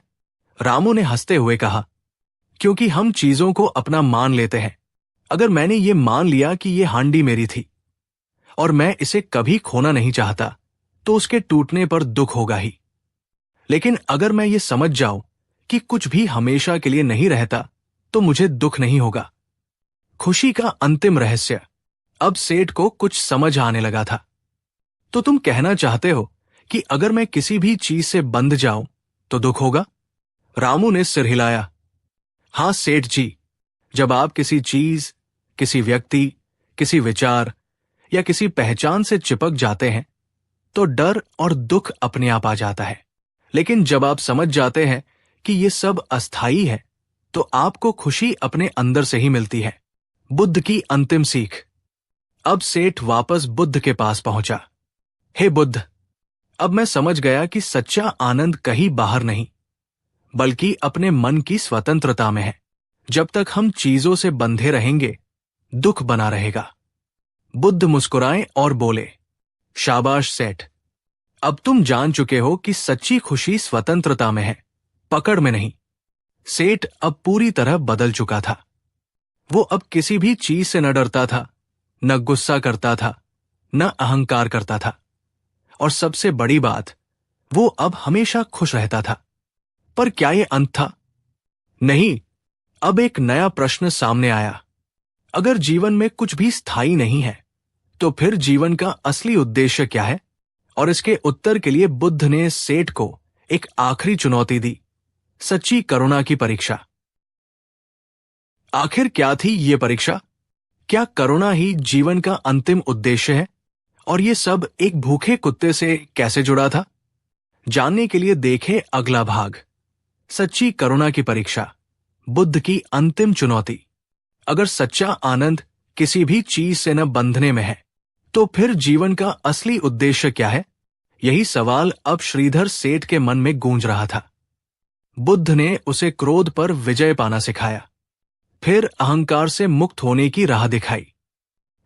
रामू ने हंसते हुए कहा, क्योंकि हम चीजों को अपना मान लेते हैं। अगर मैंने ये मान लिया कि ये हांडी मेरी थी और मैं इसे कभी खोना नहीं चाहता, तो उसके टूटने पर दुख होगा ही। लेकिन अगर मैं ये समझ जाऊं कि कुछ भी हमेशा के लिए नहीं रहता, तो मुझे दुख नहीं होगा। खुशी का अंतिम रहस्य अब सेठ को कुछ समझ आने लगा था। तो तुम कहना चाहते हो कि अगर मैं किसी भी चीज से बंध जाऊं तो दुख होगा? रामू ने सिर हिलाया। हां सेठ जी, जब आप किसी चीज, किसी व्यक्ति, किसी विचार या किसी पहचान से चिपक जाते हैं तो डर और दुख अपने आप आ जाता है। लेकिन जब आप समझ जाते हैं कि ये सब अस्थाई है, तो आपको खुशी अपने अंदर से ही मिलती है। बुद्ध की अंतिम सीख। अब सेठ वापस बुद्ध के पास पहुंचा। हे बुद्ध, अब मैं समझ गया कि सच्चा आनंद कहीं बाहर नहीं, बल्कि अपने मन की स्वतंत्रता में है। जब तक हम चीजों से बंधे रहेंगे, दुख बना रहेगा। बुद्ध मुस्कुराए और बोले, शाबाश सेठ, अब तुम जान चुके हो कि सच्ची खुशी स्वतंत्रता में है, पकड़ में नहीं। सेठ अब पूरी तरह बदल चुका था। वो अब किसी भी चीज से न डरता था, न गुस्सा करता था, न अहंकार करता था, और सबसे बड़ी बात, वो अब हमेशा खुश रहता था। पर क्या ये अंत था? नहीं। अब एक नया प्रश्न सामने आया। अगर जीवन में कुछ भी स्थायी नहीं है, तो फिर जीवन का असली उद्देश्य क्या है? और इसके उत्तर के लिए बुद्ध ने सेठ को एक आखिरी चुनौती दी, सच्ची करुणा की परीक्षा। आखिर क्या थी ये परीक्षा? क्या करुणा ही जीवन का अंतिम उद्देश्य है? और ये सब एक भूखे कुत्ते से कैसे जुड़ा था? जानने के लिए देखें अगला भाग, सच्ची करुणा की परीक्षा, बुद्ध की अंतिम चुनौती। अगर सच्चा आनंद किसी भी चीज से न बंधने में है, तो फिर जीवन का असली उद्देश्य क्या है? यही सवाल अब श्रीधर सेठ के मन में गूंज रहा था। बुद्ध ने उसे क्रोध पर विजय पाना सिखाया, फिर अहंकार से मुक्त होने की राह दिखाई।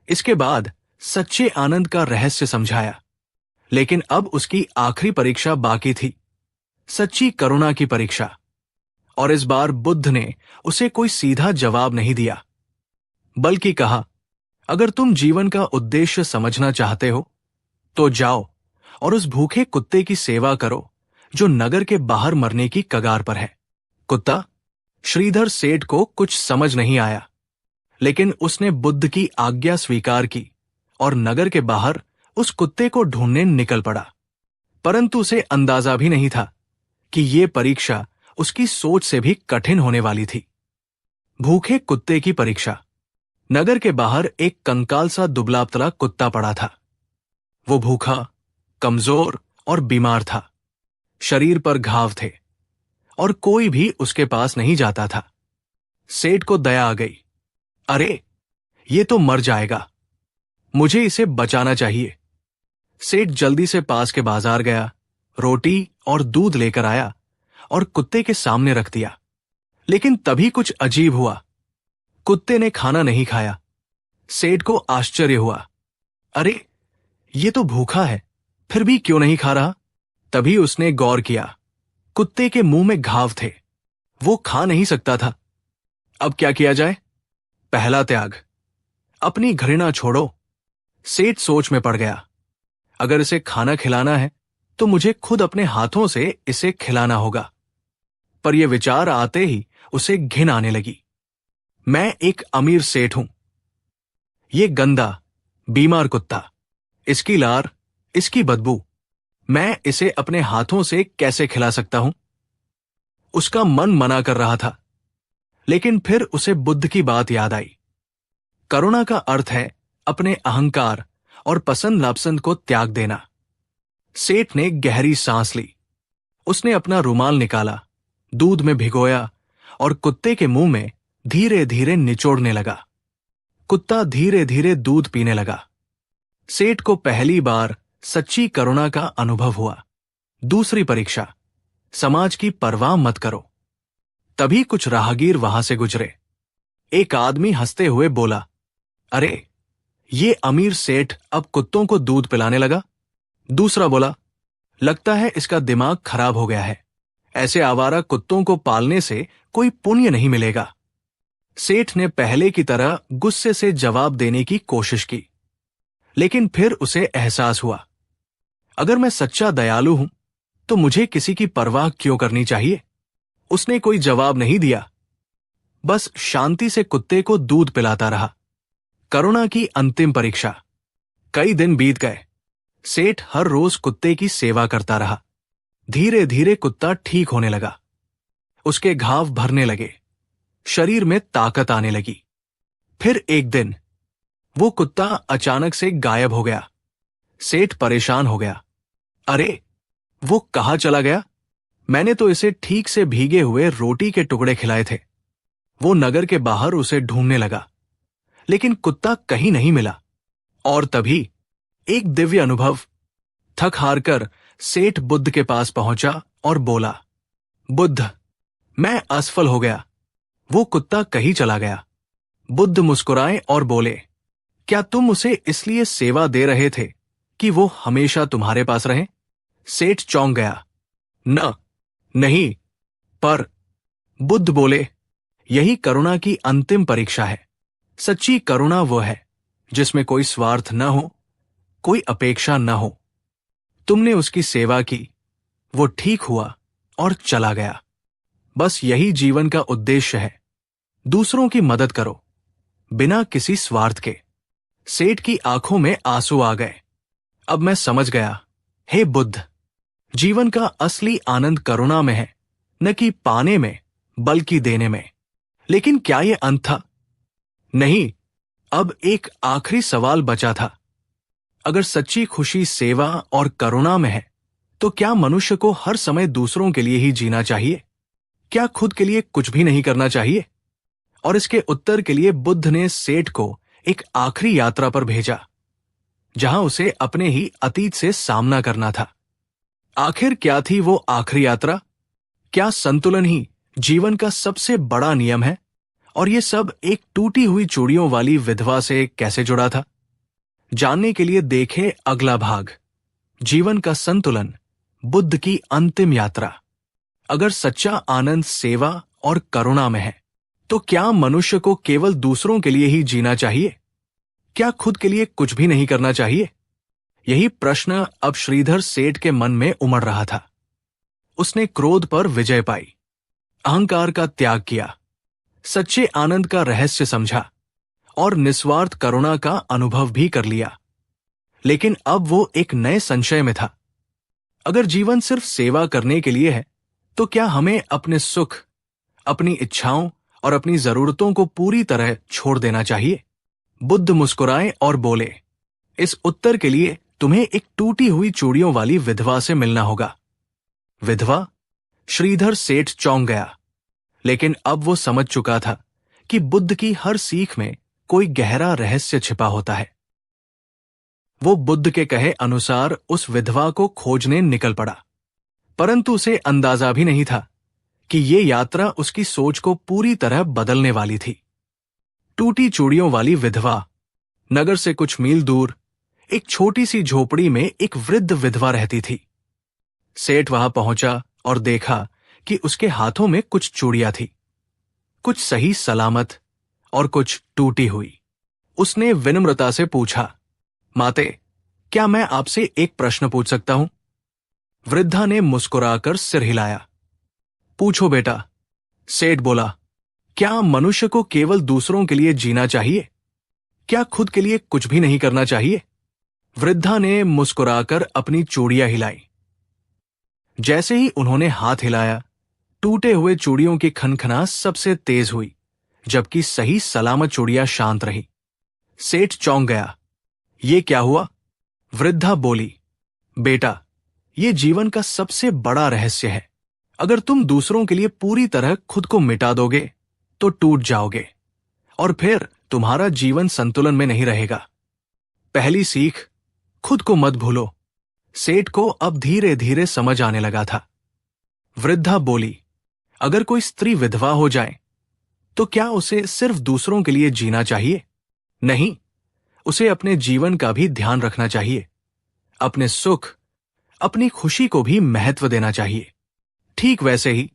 इसके बाद सच्चे आनंद का रहस्य समझाया। लेकिन अब उसकी आखिरी परीक्षा बाकी थी, सच्ची करुणा की परीक्षा। और इस बार बुद्ध ने उसे कोई सीधा जवाब नहीं दिया, बल्कि कहा, अगर तुम जीवन का उद्देश्य समझना चाहते हो, तो जाओ और उस भूखे कुत्ते की सेवा करो जो नगर के बाहर मरने की कगार पर है। कुत्ता? श्रीधर सेठ को कुछ समझ नहीं आया, लेकिन उसने बुद्ध की आज्ञा स्वीकार की और नगर के बाहर उस कुत्ते को ढूंढने निकल पड़ा। परंतु उसे अंदाजा भी नहीं था कि ये परीक्षा उसकी सोच से भी कठिन होने वाली थी। भूखे कुत्ते की परीक्षा। नगर के बाहर एक कंकाल सा दुबला पतला कुत्ता पड़ा था। वो भूखा, कमजोर और बीमार था। शरीर पर घाव थे और कोई भी उसके पास नहीं जाता था। सेठ को दया आ गई। अरे, ये तो मर जाएगा, मुझे इसे बचाना चाहिए। सेठ जल्दी से पास के बाजार गया, रोटी और दूध लेकर आया और कुत्ते के सामने रख दिया। लेकिन तभी कुछ अजीब हुआ। कुत्ते ने खाना नहीं खाया। सेठ को आश्चर्य हुआ। अरे, ये तो भूखा है, फिर भी क्यों नहीं खा रहा? तभी उसने गौर किया, कुत्ते के मुंह में घाव थे, वो खा नहीं सकता था। अब क्या किया जाए? पहला त्याग, अपनी घृणा छोड़ो। सेठ सोच में पड़ गया। अगर इसे खाना खिलाना है, तो मुझे खुद अपने हाथों से इसे खिलाना होगा। पर यह विचार आते ही उसे घिन आने लगी। मैं एक अमीर सेठ हूं। ये गंदा, बीमार कुत्ता, इसकी लार, इसकी बदबू, मैं इसे अपने हाथों से कैसे खिला सकता हूं? उसका मन मना कर रहा था, लेकिन फिर उसे बुद्ध की बात याद आई। करुणा का अर्थ है अपने अहंकार और पसंद नापसंद को त्याग देना। सेठ ने गहरी सांस ली। उसने अपना रुमाल निकाला, दूध में भिगोया और कुत्ते के मुंह में धीरे धीरे निचोड़ने लगा। कुत्ता धीरे धीरे दूध पीने लगा। सेठ को पहली बार सच्ची करुणा का अनुभव हुआ। दूसरी परीक्षा, समाज की परवाह मत करो। तभी कुछ राहगीर वहां से गुजरे। एक आदमी हंसते हुए बोला, अरे, ये अमीर सेठ अब कुत्तों को दूध पिलाने लगा। दूसरा बोला, लगता है इसका दिमाग खराब हो गया है, ऐसे आवारा कुत्तों को पालने से कोई पुण्य नहीं मिलेगा। सेठ ने पहले की तरह गुस्से से जवाब देने की कोशिश की, लेकिन फिर उसे एहसास हुआ, अगर मैं सच्चा दयालु हूं तो मुझे किसी की परवाह क्यों करनी चाहिए। उसने कोई जवाब नहीं दिया, बस शांति से कुत्ते को दूध पिलाता रहा। करुणा की अंतिम परीक्षा। कई दिन बीत गए। सेठ हर रोज कुत्ते की सेवा करता रहा। धीरे धीरे कुत्ता ठीक होने लगा। उसके घाव भरने लगे, शरीर में ताकत आने लगी। फिर एक दिन वो कुत्ता अचानक से गायब हो गया। सेठ परेशान हो गया। अरे, वो कहाँ चला गया? मैंने तो इसे ठीक से भीगे हुए रोटी के टुकड़े खिलाए थे। वो नगर के बाहर उसे ढूंढने लगा, लेकिन कुत्ता कहीं नहीं मिला। और तभी एक दिव्य अनुभव। थक हार कर सेठ बुद्ध के पास पहुंचा और बोला, बुद्ध, मैं असफल हो गया। वो कुत्ता कहीं चला गया। बुद्ध मुस्कुराए और बोले, क्या तुम उसे इसलिए सेवा दे रहे थे कि वो हमेशा तुम्हारे पास रहे? सेठ चौंक गया। नहीं, पर बुद्ध बोले, यही करुणा की अंतिम परीक्षा है। सच्ची करुणा वो है जिसमें कोई स्वार्थ न हो, कोई अपेक्षा न हो। तुमने उसकी सेवा की, वो ठीक हुआ और चला गया। बस यही जीवन का उद्देश्य है। दूसरों की मदद करो, बिना किसी स्वार्थ के। सेठ की आंखों में आंसू आ गए। अब मैं समझ गया, हे बुद्ध, जीवन का असली आनंद करुणा में है, न कि पाने में, बल्कि देने में। लेकिन क्या यह अंत था? नहीं, अब एक आखिरी सवाल बचा था। अगर सच्ची खुशी सेवा और करुणा में है, तो क्या मनुष्य को हर समय दूसरों के लिए ही जीना चाहिए? क्या खुद के लिए कुछ भी नहीं करना चाहिए? और इसके उत्तर के लिए बुद्ध ने सेठ को एक आखिरी यात्रा पर भेजा, जहां उसे अपने ही अतीत से सामना करना था। आखिर क्या थी वो आखिरी यात्रा? क्या संतुलन ही जीवन का सबसे बड़ा नियम है? और ये सब एक टूटी हुई चूड़ियों वाली विधवा से कैसे जुड़ा था? जानने के लिए देखें अगला भाग, जीवन का संतुलन, बुद्ध की अंतिम यात्रा। अगर सच्चा आनंद सेवा और करुणा में है, तो क्या मनुष्य को केवल दूसरों के लिए ही जीना चाहिए? क्या खुद के लिए कुछ भी नहीं करना चाहिए? यही प्रश्न अब श्रीधर सेठ के मन में उमड़ रहा था। उसने क्रोध पर विजय पाई, अहंकार का त्याग किया, सच्चे आनंद का रहस्य समझा और निस्वार्थ करुणा का अनुभव भी कर लिया। लेकिन अब वो एक नए संशय में था। अगर जीवन सिर्फ सेवा करने के लिए है, तो क्या हमें अपने सुख, अपनी इच्छाओं और अपनी जरूरतों को पूरी तरह छोड़ देना चाहिए? बुद्ध मुस्कुराए और बोले, इस उत्तर के लिए तुम्हें एक टूटी हुई चूड़ियों वाली विधवा से मिलना होगा। विधवा? श्रीधर सेठ चौंक गया, लेकिन अब वो समझ चुका था कि बुद्ध की हर सीख में कोई गहरा रहस्य छिपा होता है। वो बुद्ध के कहे अनुसार उस विधवा को खोजने निकल पड़ा, परंतु उसे अंदाजा भी नहीं था कि ये यात्रा उसकी सोच को पूरी तरह बदलने वाली थी। टूटी चूड़ियों वाली विधवा। नगर से कुछ मील दूर एक छोटी सी झोपड़ी में एक वृद्ध विधवा रहती थी। सेठ वहां पहुंचा और देखा कि उसके हाथों में कुछ चूड़ियां थी, कुछ सही सलामत और कुछ टूटी हुई। उसने विनम्रता से पूछा, माते, क्या मैं आपसे एक प्रश्न पूछ सकता हूं? वृद्धा ने मुस्कुराकर सिर हिलाया। पूछो बेटा। सेठ बोला, क्या मनुष्य को केवल दूसरों के लिए जीना चाहिए? क्या खुद के लिए कुछ भी नहीं करना चाहिए? वृद्धा ने मुस्कुराकर अपनी चूड़ियां हिलाई। जैसे ही उन्होंने हाथ हिलाया, टूटे हुए चूड़ियों की खनखनाहट सबसे तेज हुई, जबकि सही सलामत चूड़ियां शांत रही। सेठ चौंक गया। ये क्या हुआ? वृद्धा बोली, बेटा, ये जीवन का सबसे बड़ा रहस्य है। अगर तुम दूसरों के लिए पूरी तरह खुद को मिटा दोगे, तो टूट जाओगे और फिर तुम्हारा जीवन संतुलन में नहीं रहेगा। पहली सीख, खुद को मत भूलो। सेठ को अब धीरे धीरे समझ आने लगा था। वृद्धा बोली, अगर कोई स्त्री विधवा हो जाए, तो क्या उसे सिर्फ दूसरों के लिए जीना चाहिए? नहीं, उसे अपने जीवन का भी ध्यान रखना चाहिए। अपने सुख, अपनी खुशी को भी महत्व देना चाहिए। ठीक वैसे ही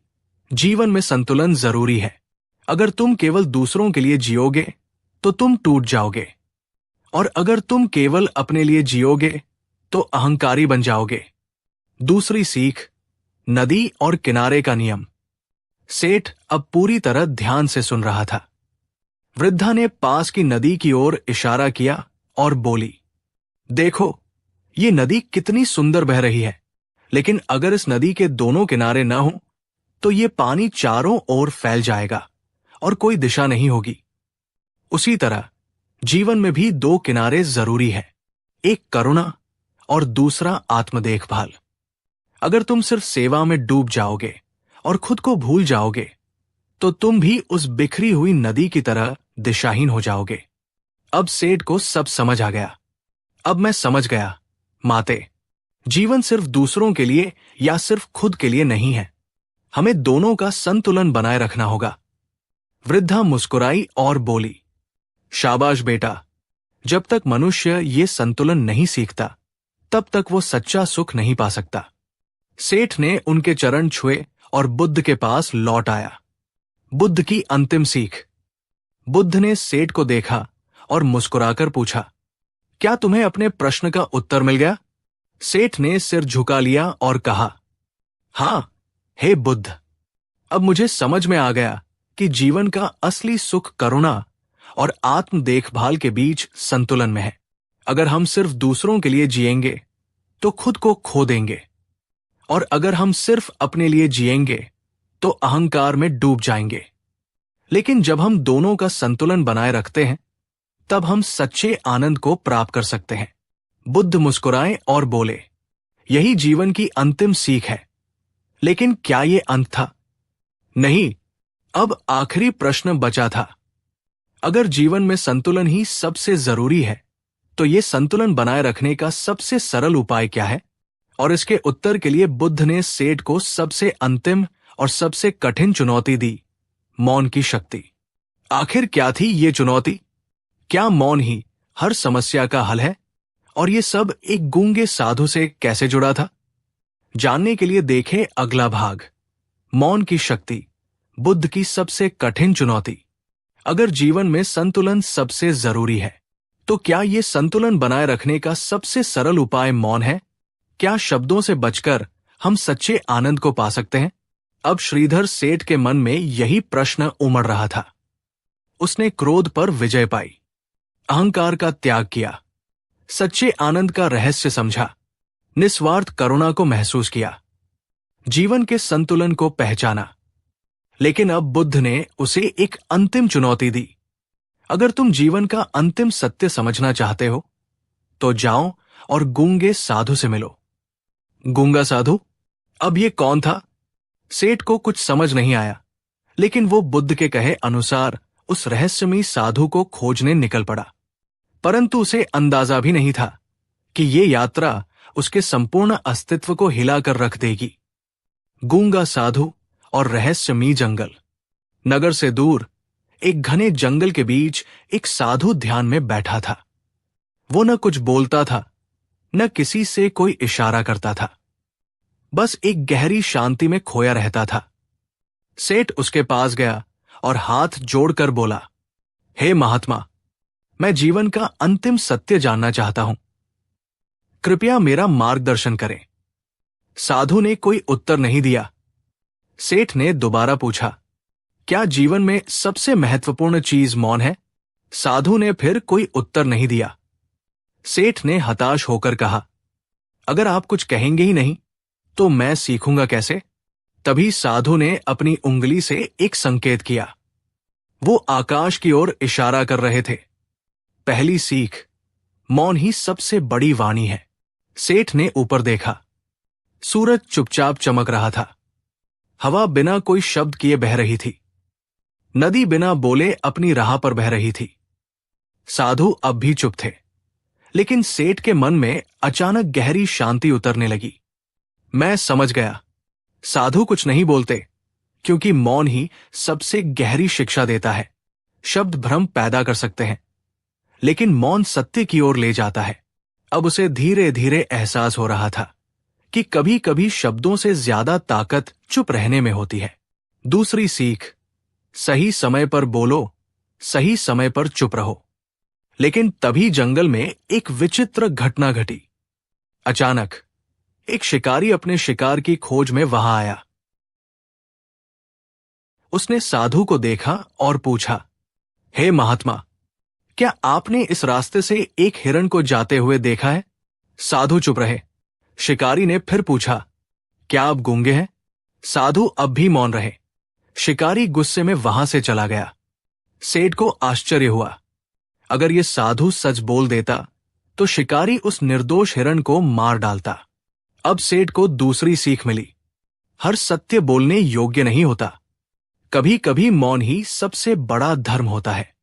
जीवन में संतुलन जरूरी है। अगर तुम केवल दूसरों के लिए जियोगे तो तुम टूट जाओगे, और अगर तुम केवल अपने लिए जियोगे तो अहंकारी बन जाओगे। दूसरी सीख, नदी और किनारे का नियम। सेठ अब पूरी तरह ध्यान से सुन रहा था। वृद्धा ने पास की नदी की ओर इशारा किया और बोली, देखो, ये नदी कितनी सुंदर बह रही है, लेकिन अगर इस नदी के दोनों किनारे न हो तो ये पानी चारों ओर फैल जाएगा और कोई दिशा नहीं होगी। उसी तरह जीवन में भी दो किनारे जरूरी है, एक करुणा और दूसरा आत्म देखभाल। अगर तुम सिर्फ सेवा में डूब जाओगे और खुद को भूल जाओगे तो तुम भी उस बिखरी हुई नदी की तरह दिशाहीन हो जाओगे। अब सेठ को सब समझ आ गया। अब मैं समझ गया, माते, जीवन सिर्फ दूसरों के लिए या सिर्फ खुद के लिए नहीं है। हमें दोनों का संतुलन बनाए रखना होगा। वृद्धा मुस्कुराई और बोली, शाबाश बेटा, जब तक मनुष्य ये संतुलन नहीं सीखता तब तक वो सच्चा सुख नहीं पा सकता। सेठ ने उनके चरण छुए और बुद्ध के पास लौट आया। बुद्ध की अंतिम सीख। बुद्ध ने सेठ को देखा और मुस्कुराकर पूछा, क्या तुम्हें अपने प्रश्न का उत्तर मिल गया? सेठ ने सिर झुका लिया और कहा, हां, हे बुद्ध, अब मुझे समझ में आ गया कि जीवन का असली सुख करुणा और आत्म देखभाल के बीच संतुलन में है। अगर हम सिर्फ दूसरों के लिए जिएंगे तो खुद को खो देंगे, और अगर हम सिर्फ अपने लिए जिएंगे तो अहंकार में डूब जाएंगे। लेकिन जब हम दोनों का संतुलन बनाए रखते हैं तब हम सच्चे आनंद को प्राप्त कर सकते हैं। बुद्ध मुस्कुराए और बोले, यही जीवन की अंतिम सीख है। लेकिन क्या यह अंत था? नहीं, अब आखिरी प्रश्न बचा था। अगर जीवन में संतुलन ही सबसे जरूरी है तो यह संतुलन बनाए रखने का सबसे सरल उपाय क्या है? और इसके उत्तर के लिए बुद्ध ने सेठ को सबसे अंतिम और सबसे कठिन चुनौती दी, मौन की शक्ति। आखिर क्या थी ये चुनौती? क्या मौन ही हर समस्या का हल है? और ये सब एक गूंगे साधु से कैसे जुड़ा था? जानने के लिए देखें अगला भाग, मौन की शक्ति, बुद्ध की सबसे कठिन चुनौती। अगर जीवन में संतुलन सबसे जरूरी है तो क्या यह संतुलन बनाए रखने का सबसे सरल उपाय मौन है? क्या शब्दों से बचकर हम सच्चे आनंद को पा सकते हैं? अब श्रीधर सेठ के मन में यही प्रश्न उमड़ रहा था। उसने क्रोध पर विजय पाई, अहंकार का त्याग किया, सच्चे आनंद का रहस्य समझा, निस्वार्थ करुणा को महसूस किया, जीवन के संतुलन को पहचाना। लेकिन अब बुद्ध ने उसे एक अंतिम चुनौती दी। अगर तुम जीवन का अंतिम सत्य समझना चाहते हो तो जाओ और गूंगे साधु से मिलो। गूंगा साधु? अब ये कौन था? सेठ को कुछ समझ नहीं आया, लेकिन वो बुद्ध के कहे अनुसार उस रहस्यमयी साधु को खोजने निकल पड़ा। परंतु उसे अंदाजा भी नहीं था कि ये यात्रा उसके संपूर्ण अस्तित्व को हिलाकर रख देगी। गूंगा साधु और रहस्यमयी जंगल। नगर से दूर एक घने जंगल के बीच एक साधु ध्यान में बैठा था। वो न कुछ बोलता था, न किसी से कोई इशारा करता था, बस एक गहरी शांति में खोया रहता था। सेठ उसके पास गया और हाथ जोड़कर बोला, हे महात्मा, मैं जीवन का अंतिम सत्य जानना चाहता हूं, कृपया मेरा मार्गदर्शन करें। साधु ने कोई उत्तर नहीं दिया। सेठ ने दोबारा पूछा, क्या जीवन में सबसे महत्वपूर्ण चीज मौन है? साधु ने फिर कोई उत्तर नहीं दिया। सेठ ने हताश होकर कहा, अगर आप कुछ कहेंगे ही नहीं तो मैं सीखूंगा कैसे? तभी साधु ने अपनी उंगली से एक संकेत किया। वो आकाश की ओर इशारा कर रहे थे। पहली सीख, मौन ही सबसे बड़ी वाणी है। सेठ ने ऊपर देखा। सूरज चुपचाप चमक रहा था। हवा बिना कोई शब्द किए बह रही थी। नदी बिना बोले अपनी राह पर बह रही थी। साधु अब भी चुप थे, लेकिन सेठ के मन में अचानक गहरी शांति उतरने लगी। मैं समझ गया, साधु कुछ नहीं बोलते, क्योंकि मौन ही सबसे गहरी शिक्षा देता है। शब्द भ्रम पैदा कर सकते हैं, लेकिन मौन सत्य की ओर ले जाता है। अब उसे धीरे धीरे एहसास हो रहा था कि कभी कभी शब्दों से ज्यादा ताकत चुप रहने में होती है। दूसरी सीख, सही समय पर बोलो, सही समय पर चुप रहो। लेकिन तभी जंगल में एक विचित्र घटना घटी। अचानक एक शिकारी अपने शिकार की खोज में वहां आया। उसने साधु को देखा और पूछा, हे महात्मा, क्या आपने इस रास्ते से एक हिरण को जाते हुए देखा है? साधु चुप रहे। शिकारी ने फिर पूछा, क्या आप गूंगे हैं? साधु अब भी मौन रहे। शिकारी गुस्से में वहां से चला गया। सेठ को आश्चर्य हुआ। अगर ये साधु सच बोल देता तो शिकारी उस निर्दोष हिरण को मार डालता। अब सेठ को दूसरी सीख मिली, हर सत्य बोलने योग्य नहीं होता। कभी कभी मौन ही सबसे बड़ा धर्म होता है।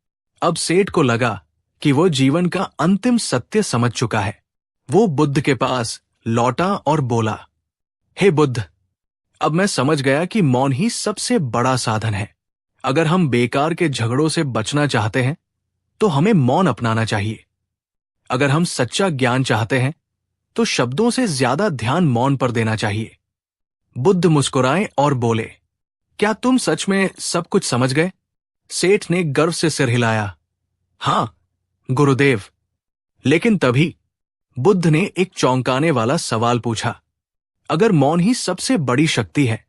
अब सेठ को लगा कि वो जीवन का अंतिम सत्य समझ चुका है। वो बुद्ध के पास लौटा और बोला, हे बुद्ध, अब मैं समझ गया कि मौन ही सबसे बड़ा साधन है। अगर हम बेकार के झगड़ों से बचना चाहते हैं तो हमें मौन अपनाना चाहिए। अगर हम सच्चा ज्ञान चाहते हैं तो शब्दों से ज्यादा ध्यान मौन पर देना चाहिए। बुद्ध मुस्कुराए और बोले, क्या तुम सच में सब कुछ समझ गए? सेठ ने गर्व से सिर हिलाया, हां गुरुदेव। लेकिन तभी बुद्ध ने एक चौंकाने वाला सवाल पूछा, अगर मौन ही सबसे बड़ी शक्ति है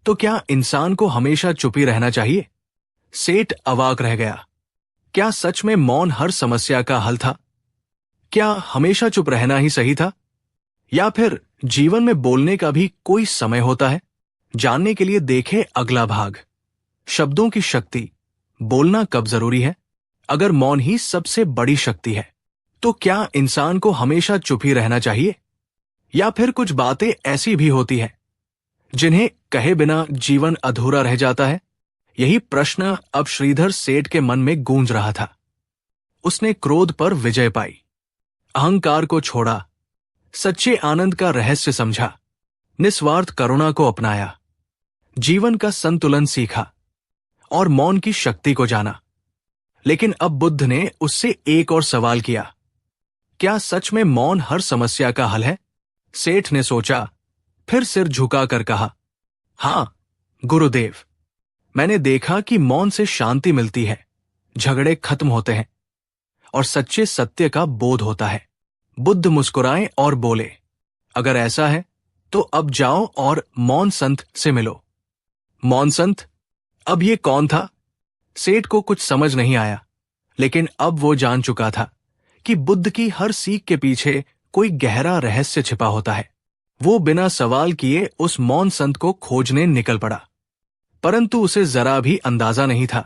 तो क्या इंसान को हमेशा चुप ही रहना चाहिए? सेठ अवाक रह गया। क्या सच में मौन हर समस्या का हल था? क्या हमेशा चुप रहना ही सही था? या फिर जीवन में बोलने का भी कोई समय होता है? जानने के लिए देखें अगला भाग, शब्दों की शक्ति, बोलना कब जरूरी है। अगर मौन ही सबसे बड़ी शक्ति है तो क्या इंसान को हमेशा चुप ही रहना चाहिए? या फिर कुछ बातें ऐसी भी होती हैं जिन्हें कहे बिना जीवन अधूरा रह जाता है? यही प्रश्न अब श्रीधर सेठ के मन में गूंज रहा था। उसने क्रोध पर विजय पाई, अहंकार को छोड़ा, सच्चे आनंद का रहस्य समझा, निस्वार्थ करुणा को अपनाया, जीवन का संतुलन सीखा और मौन की शक्ति को जाना। लेकिन अब बुद्ध ने उससे एक और सवाल किया, क्या सच में मौन हर समस्या का हल है? सेठ ने सोचा, फिर सिर झुकाकर कहा, हां गुरुदेव, मैंने देखा कि मौन से शांति मिलती है, झगड़े खत्म होते हैं और सच्चे सत्य का बोध होता है। बुद्ध मुस्कुराए और बोले, अगर ऐसा है तो अब जाओ और मौन संत से मिलो। मौन संत? अब ये कौन था? सेठ को कुछ समझ नहीं आया, लेकिन अब वो जान चुका था कि बुद्ध की हर सीख के पीछे कोई गहरा रहस्य छिपा होता है। वो बिना सवाल किए उस मौन संत को खोजने निकल पड़ा, परंतु उसे जरा भी अंदाजा नहीं था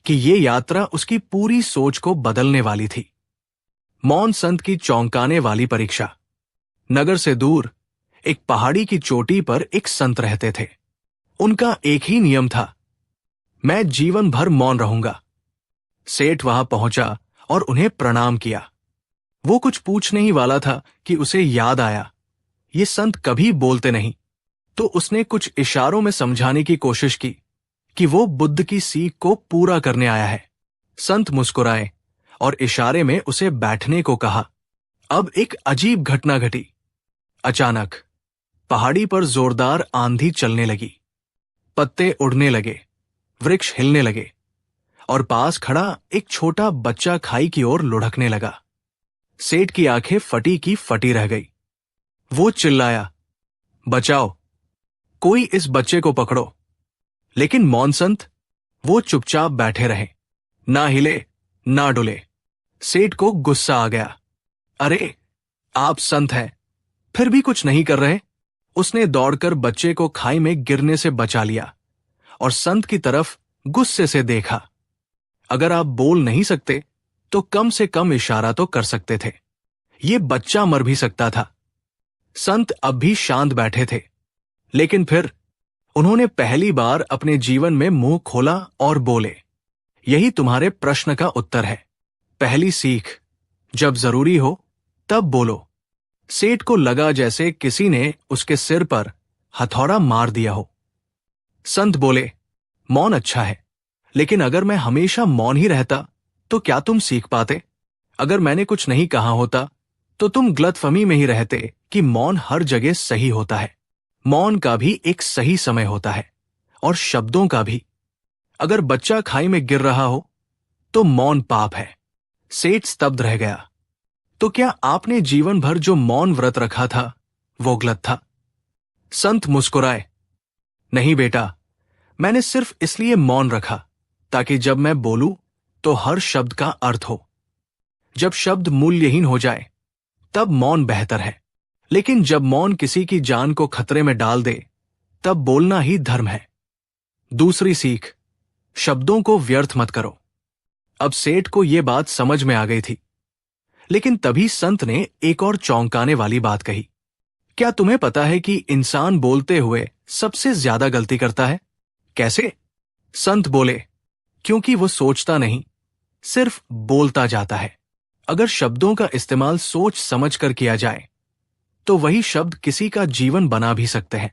कि ये यात्रा उसकी पूरी सोच को बदलने वाली थी। मौन संत की चौंकाने वाली परीक्षा। नगर से दूर एक पहाड़ी की चोटी पर एक संत रहते थे। उनका एक ही नियम था, मैं जीवन भर मौन रहूंगा। सेठ वहां पहुंचा और उन्हें प्रणाम किया। वो कुछ पूछने ही वाला था कि उसे याद आया, ये संत कभी बोलते नहीं। तो उसने कुछ इशारों में समझाने की कोशिश की कि वो बुद्ध की सीख को पूरा करने आया है। संत मुस्कुराए और इशारे में उसे बैठने को कहा। अब एक अजीब घटना घटी। अचानक पहाड़ी पर जोरदार आंधी चलने लगी, पत्ते उड़ने लगे, वृक्ष हिलने लगे और पास खड़ा एक छोटा बच्चा खाई की ओर लुढ़कने लगा। सेठ की आंखें फटी की फटी रह गई। वो चिल्लाया, बचाओ, कोई इस बच्चे को पकड़ो। लेकिन मौन संत? वो चुपचाप बैठे रहे, ना हिले ना डुले। सेठ को गुस्सा आ गया, अरे आप संत हैं, फिर भी कुछ नहीं कर रहे। उसने दौड़कर बच्चे को खाई में गिरने से बचा लिया और संत की तरफ गुस्से से देखा। अगर आप बोल नहीं सकते तो कम से कम इशारा तो कर सकते थे, ये बच्चा मर भी सकता था। संत अब भी शांत बैठे थे, लेकिन फिर उन्होंने पहली बार अपने जीवन में मुंह खोला और बोले, यही तुम्हारे प्रश्न का उत्तर है। पहली सीख, जब जरूरी हो तब बोलो। सेठ को लगा जैसे किसी ने उसके सिर पर हथौड़ा मार दिया हो। संत बोले, मौन अच्छा है, लेकिन अगर मैं हमेशा मौन ही रहता तो क्या तुम सीख पाते? अगर मैंने कुछ नहीं कहा होता तो तुम गलतफहमी में ही रहते कि मौन हर जगह सही होता है। मौन का भी एक सही समय होता है, और शब्दों का भी। अगर बच्चा खाई में गिर रहा हो तो मौन पाप है। सेठ स्तब्ध रह गया। तो क्या आपने जीवन भर जो मौन व्रत रखा था वो गलत था? संत मुस्कुराए। नहीं बेटा, मैंने सिर्फ इसलिए मौन रखा ताकि जब मैं बोलूं तो हर शब्द का अर्थ हो। जब शब्द मूल्यहीन हो जाए तब मौन बेहतर है, लेकिन जब मौन किसी की जान को खतरे में डाल दे तब बोलना ही धर्म है। दूसरी सीख, शब्दों को व्यर्थ मत करो। अब सेठ को यह बात समझ में आ गई थी, लेकिन तभी संत ने एक और चौंकाने वाली बात कही। क्या तुम्हें पता है कि इंसान बोलते हुए सबसे ज्यादा गलती करता है? कैसे? संत बोले, क्योंकि वो सोचता नहीं, सिर्फ बोलता जाता है। अगर शब्दों का इस्तेमाल सोच समझ कर किया जाए तो वही शब्द किसी का जीवन बना भी सकते हैं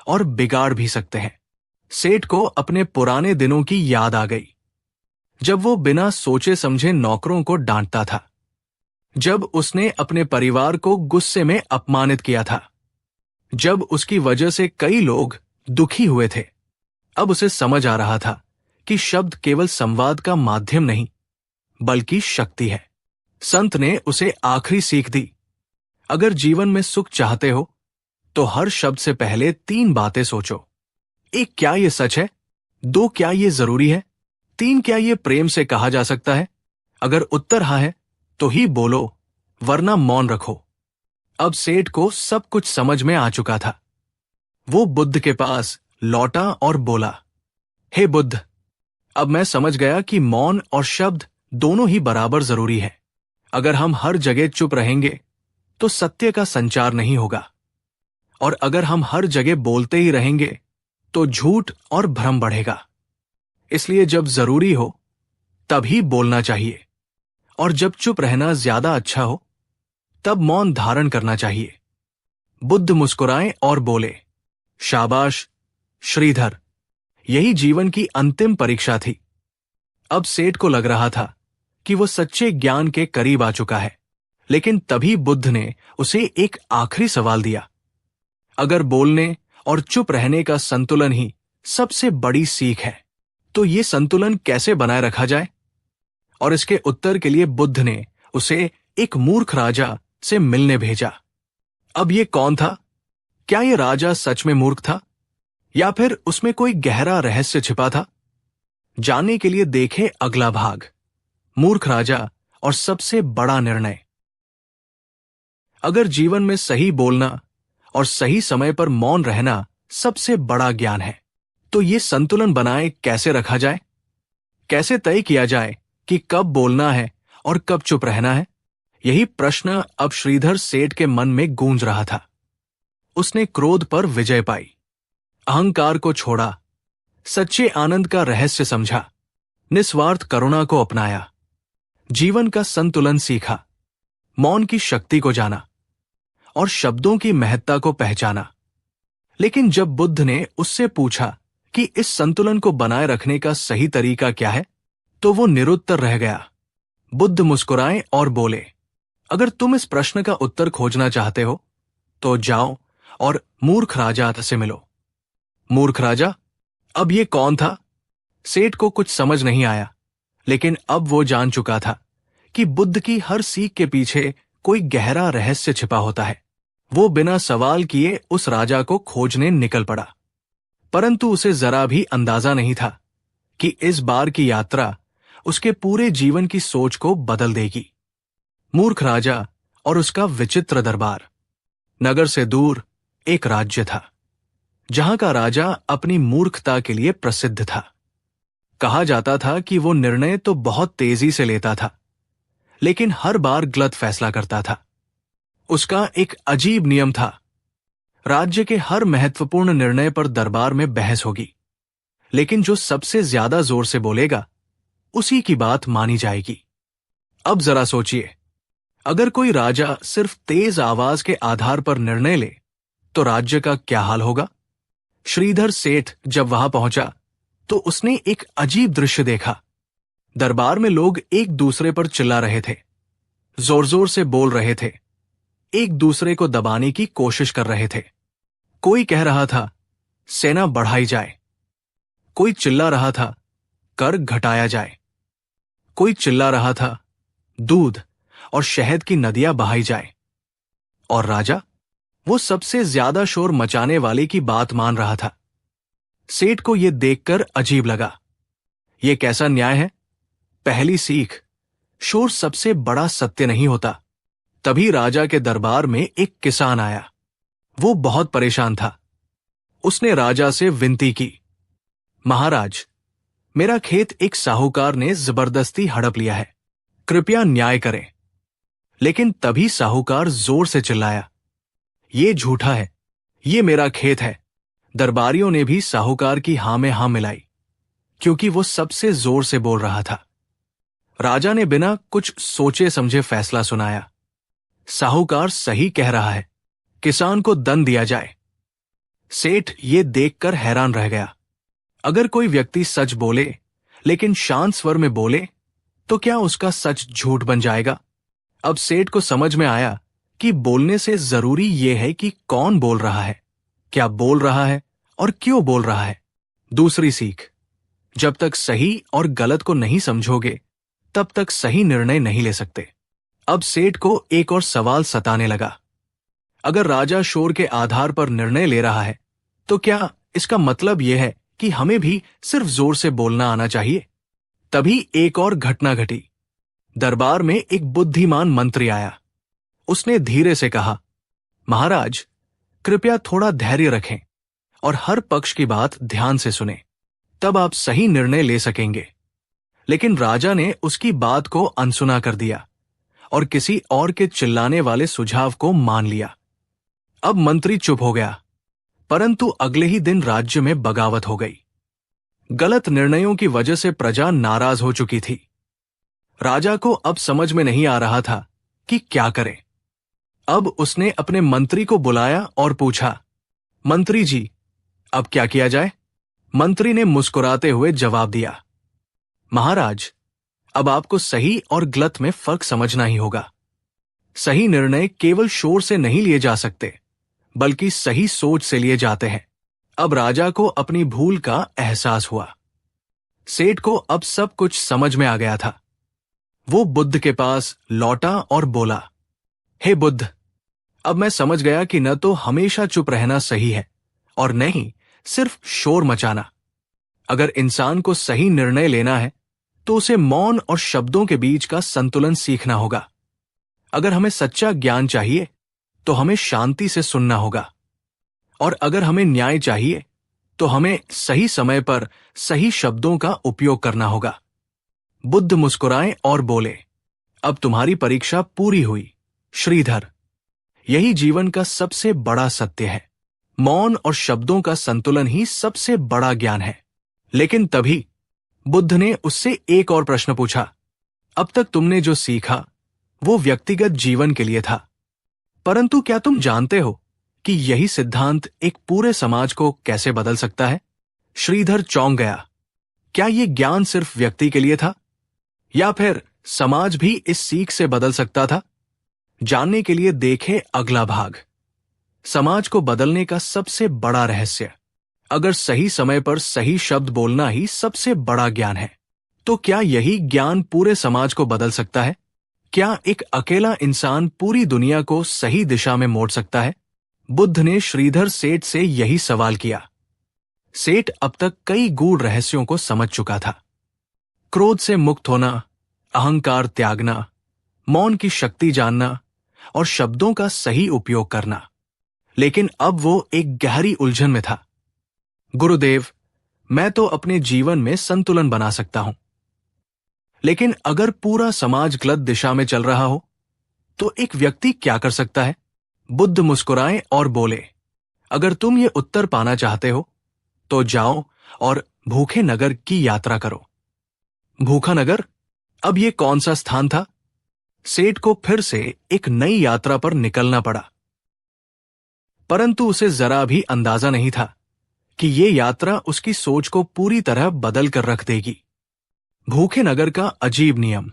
और बिगाड़ भी सकते हैं। सेठ को अपने पुराने दिनों की याद आ गई, जब वो बिना सोचे समझे नौकरों को डांटता था, जब उसने अपने परिवार को गुस्से में अपमानित किया था, जब उसकी वजह से कई लोग दुखी हुए थे। अब उसे समझ आ रहा था कि शब्द केवल संवाद का माध्यम नहीं बल्कि शक्ति है। संत ने उसे आखिरी सीख दी। अगर जीवन में सुख चाहते हो तो हर शब्द से पहले 3 बातें सोचो। 1, क्या ये सच है? 2, क्या ये जरूरी है? 3, क्या ये प्रेम से कहा जा सकता है? अगर उत्तर हाँ है तो ही बोलो, वरना मौन रखो। अब सेठ को सब कुछ समझ में आ चुका था। वो बुद्ध के पास लौटा और बोला, हे बुद्ध, अब मैं समझ गया कि मौन और शब्द दोनों ही बराबर जरूरी है। अगर हम हर जगह चुप रहेंगे तो सत्य का संचार नहीं होगा, और अगर हम हर जगह बोलते ही रहेंगे तो झूठ और भ्रम बढ़ेगा। इसलिए जब जरूरी हो तभी बोलना चाहिए, और जब चुप रहना ज्यादा अच्छा हो तब मौन धारण करना चाहिए। बुद्ध मुस्कुराए और बोले, शाबाश श्रीधर, यही जीवन की अंतिम परीक्षा थी। अब सेठ को लग रहा था कि वो सच्चे ज्ञान के करीब आ चुका है, लेकिन तभी बुद्ध ने उसे एक आखिरी सवाल दिया। अगर बोलने और चुप रहने का संतुलन ही सबसे बड़ी सीख है, तो ये संतुलन कैसे बनाए रखा जाए? और इसके उत्तर के लिए बुद्ध ने उसे एक मूर्ख राजा से मिलने भेजा। अब ये कौन था? क्या ये राजा सच में मूर्ख था, या फिर उसमें कोई गहरा रहस्य छिपा था? जानने के लिए देखें अगला भाग, मूर्ख राजा और सबसे बड़ा निर्णय। अगर जीवन में सही बोलना और सही समय पर मौन रहना सबसे बड़ा ज्ञान है, तो ये संतुलन बनाए कैसे रखा जाए? कैसे तय किया जाए कि कब बोलना है और कब चुप रहना है? यही प्रश्न अब श्रीधर सेठ के मन में गूंज रहा था। उसने क्रोध पर विजय पाई, अहंकार को छोड़ा, सच्चे आनंद का रहस्य समझा, निस्वार्थ करुणा को अपनाया, जीवन का संतुलन सीखा, मौन की शक्ति को जाना और शब्दों की महत्ता को पहचाना। लेकिन जब बुद्ध ने उससे पूछा कि इस संतुलन को बनाए रखने का सही तरीका क्या है, तो वो निरुत्तर रह गया। बुद्ध मुस्कुराए और बोले, अगर तुम इस प्रश्न का उत्तर खोजना चाहते हो तो जाओ और मूर्ख राजा से मिलो। मूर्ख राजा? अब ये कौन था? सेठ को कुछ समझ नहीं आया, लेकिन अब वो जान चुका था कि बुद्ध की हर सीख के पीछे कोई गहरा रहस्य छिपा होता है। वो बिना सवाल किए उस राजा को खोजने निकल पड़ा, परंतु उसे जरा भी अंदाजा नहीं था कि इस बार की यात्रा उसके पूरे जीवन की सोच को बदल देगी। मूर्ख राजा और उसका विचित्र दरबार। नगर से दूर एक राज्य था, जहां का राजा अपनी मूर्खता के लिए प्रसिद्ध था। कहा जाता था कि वो निर्णय तो बहुत तेजी से लेता था, लेकिन हर बार गलत फैसला करता था। उसका एक अजीब नियम था, राज्य के हर महत्वपूर्ण निर्णय पर दरबार में बहस होगी, लेकिन जो सबसे ज्यादा जोर से बोलेगा उसी की बात मानी जाएगी। अब जरा सोचिए, अगर कोई राजा सिर्फ तेज आवाज के आधार पर निर्णय ले तो राज्य का क्या हाल होगा? श्रीधर सेठ जब वहां पहुंचा तो उसने एक अजीब दृश्य देखा। दरबार में लोग एक दूसरे पर चिल्ला रहे थे, जोर जोर से बोल रहे थे, एक दूसरे को दबाने की कोशिश कर रहे थे। कोई कह रहा था, सेना बढ़ाई जाए। कोई चिल्ला रहा था, कर घटाया जाए। कोई चिल्ला रहा था, दूध और शहद की नदियां बहाई जाए। और राजा, वो सबसे ज्यादा शोर मचाने वाले की बात मान रहा था। सेठ को यह देखकर अजीब लगा। यह कैसा न्याय है? पहली सीख, शोर सबसे बड़ा सत्य नहीं होता। तभी राजा के दरबार में एक किसान आया। वो बहुत परेशान था। उसने राजा से विनती की, महाराज, मेरा खेत एक साहूकार ने जबरदस्ती हड़प लिया है, कृपया न्याय करें। लेकिन तभी साहूकार जोर से चिल्लाया, ये झूठा है, ये मेरा खेत है। दरबारियों ने भी साहूकार की हां में हां मिलाई, क्योंकि वो सबसे जोर से बोल रहा था। राजा ने बिना कुछ सोचे समझे फैसला सुनाया, साहूकार सही कह रहा है, किसान को दंड दिया जाए। सेठ ये देखकर हैरान रह गया। अगर कोई व्यक्ति सच बोले, लेकिन शांत स्वर में बोले, तो क्या उसका सच झूठ बन जाएगा? अब सेठ को समझ में आया कि बोलने से जरूरी यह है कि कौन बोल रहा है, क्या बोल रहा है और क्यों बोल रहा है। दूसरी सीख, जब तक सही और गलत को नहीं समझोगे, तब तक सही निर्णय नहीं ले सकते। अब सेठ को एक और सवाल सताने लगा। अगर राजा शोर के आधार पर निर्णय ले रहा है, तो क्या इसका मतलब यह है कि हमें भी सिर्फ जोर से बोलना आना चाहिए? तभी एक और घटना घटी। दरबार में एक बुद्धिमान मंत्री आया। उसने धीरे से कहा, महाराज, कृपया थोड़ा धैर्य रखें और हर पक्ष की बात ध्यान से सुनें, तब आप सही निर्णय ले सकेंगे। लेकिन राजा ने उसकी बात को अनसुना कर दिया और किसी और के चिल्लाने वाले सुझाव को मान लिया। अब मंत्री चुप हो गया, परंतु अगले ही दिन राज्य में बगावत हो गई। गलत निर्णयों की वजह से प्रजा नाराज हो चुकी थी। राजा को अब समझ में नहीं आ रहा था कि क्या करे। अब उसने अपने मंत्री को बुलाया और पूछा, मंत्री जी, अब क्या किया जाए? मंत्री ने मुस्कुराते हुए जवाब दिया, महाराज, अब आपको सही और गलत में फर्क समझना ही होगा। सही निर्णय केवल शोर से नहीं लिए जा सकते, बल्कि सही सोच से लिए जाते हैं। अब राजा को अपनी भूल का एहसास हुआ। सेठ को अब सब कुछ समझ में आ गया था। वो बुद्ध के पास लौटा और बोला, हे बुद्ध, अब मैं समझ गया कि न तो हमेशा चुप रहना सही है और नहीं सिर्फ शोर मचाना। अगर इंसान को सही निर्णय लेना है, तो उसे मौन और शब्दों के बीच का संतुलन सीखना होगा। अगर हमें सच्चा ज्ञान चाहिए, तो हमें शांति से सुनना होगा। और अगर हमें न्याय चाहिए, तो हमें सही समय पर सही शब्दों का उपयोग करना होगा। बुद्ध मुस्कुराए और बोले, अब तुम्हारी परीक्षा पूरी हुई, श्रीधर। यही जीवन का सबसे बड़ा सत्य है। मौन और शब्दों का संतुलन ही सबसे बड़ा ज्ञान है। लेकिन तभी बुद्ध ने उससे एक और प्रश्न पूछा, अब तक तुमने जो सीखा वो व्यक्तिगत जीवन के लिए था, परंतु क्या तुम जानते हो कि यही सिद्धांत एक पूरे समाज को कैसे बदल सकता है? श्रीधर चौंक गया। क्या यह ज्ञान सिर्फ व्यक्ति के लिए था, या फिर समाज भी इस सीख से बदल सकता था? जानने के लिए देखें अगला भाग। समाज को बदलने का सबसे बड़ा रहस्य। अगर सही समय पर सही शब्द बोलना ही सबसे बड़ा ज्ञान है, तो क्या यही ज्ञान पूरे समाज को बदल सकता है? क्या एक अकेला इंसान पूरी दुनिया को सही दिशा में मोड़ सकता है? बुद्ध ने श्रीधर सेठ से यही सवाल किया। सेठ अब तक कई गूढ़ रहस्यों को समझ चुका था। क्रोध से मुक्त होना, अहंकार त्यागना, मौन की शक्ति जानना और शब्दों का सही उपयोग करना। लेकिन अब वो एक गहरी उलझन में था। गुरुदेव, मैं तो अपने जीवन में संतुलन बना सकता हूं, लेकिन अगर पूरा समाज गलत दिशा में चल रहा हो, तो एक व्यक्ति क्या कर सकता है? बुद्ध मुस्कुराए और बोले, अगर तुम ये उत्तर पाना चाहते हो, तो जाओ और भूखे नगर की यात्रा करो। भूखा नगर? अब ये कौन सा स्थान था? सेठ को फिर से एक नई यात्रा पर निकलना पड़ा, परंतु उसे जरा भी अंदाजा नहीं था कि ये यात्रा उसकी सोच को पूरी तरह बदल कर रख देगी। भूखे नगर का अजीब नियम।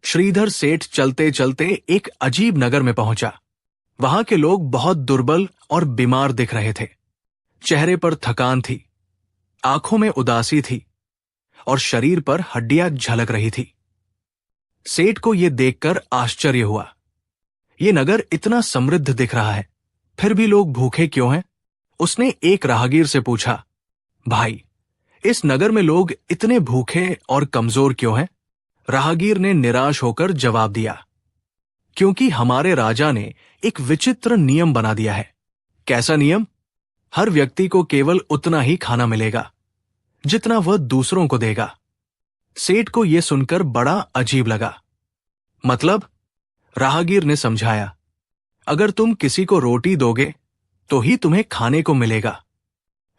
श्रीधर सेठ चलते चलते एक अजीब नगर में पहुंचा। वहां के लोग बहुत दुर्बल और बीमार दिख रहे थे। चेहरे पर थकान थी, आंखों में उदासी थी और शरीर पर हड्डियां झलक रही थी। सेठ को यह देखकर आश्चर्य हुआ। ये नगर इतना समृद्ध दिख रहा है, फिर भी लोग भूखे क्यों हैं? उसने एक राहगीर से पूछा, भाई, इस नगर में लोग इतने भूखे और कमजोर क्यों हैं? राहगीर ने निराश होकर जवाब दिया, क्योंकि हमारे राजा ने एक विचित्र नियम बना दिया है। कैसा नियम? हर व्यक्ति को केवल उतना ही खाना मिलेगा जितना वह दूसरों को देगा। सेठ को यह सुनकर बड़ा अजीब लगा। मतलब? राहगीर ने समझाया, अगर तुम किसी को रोटी दोगे तो ही तुम्हें खाने को मिलेगा।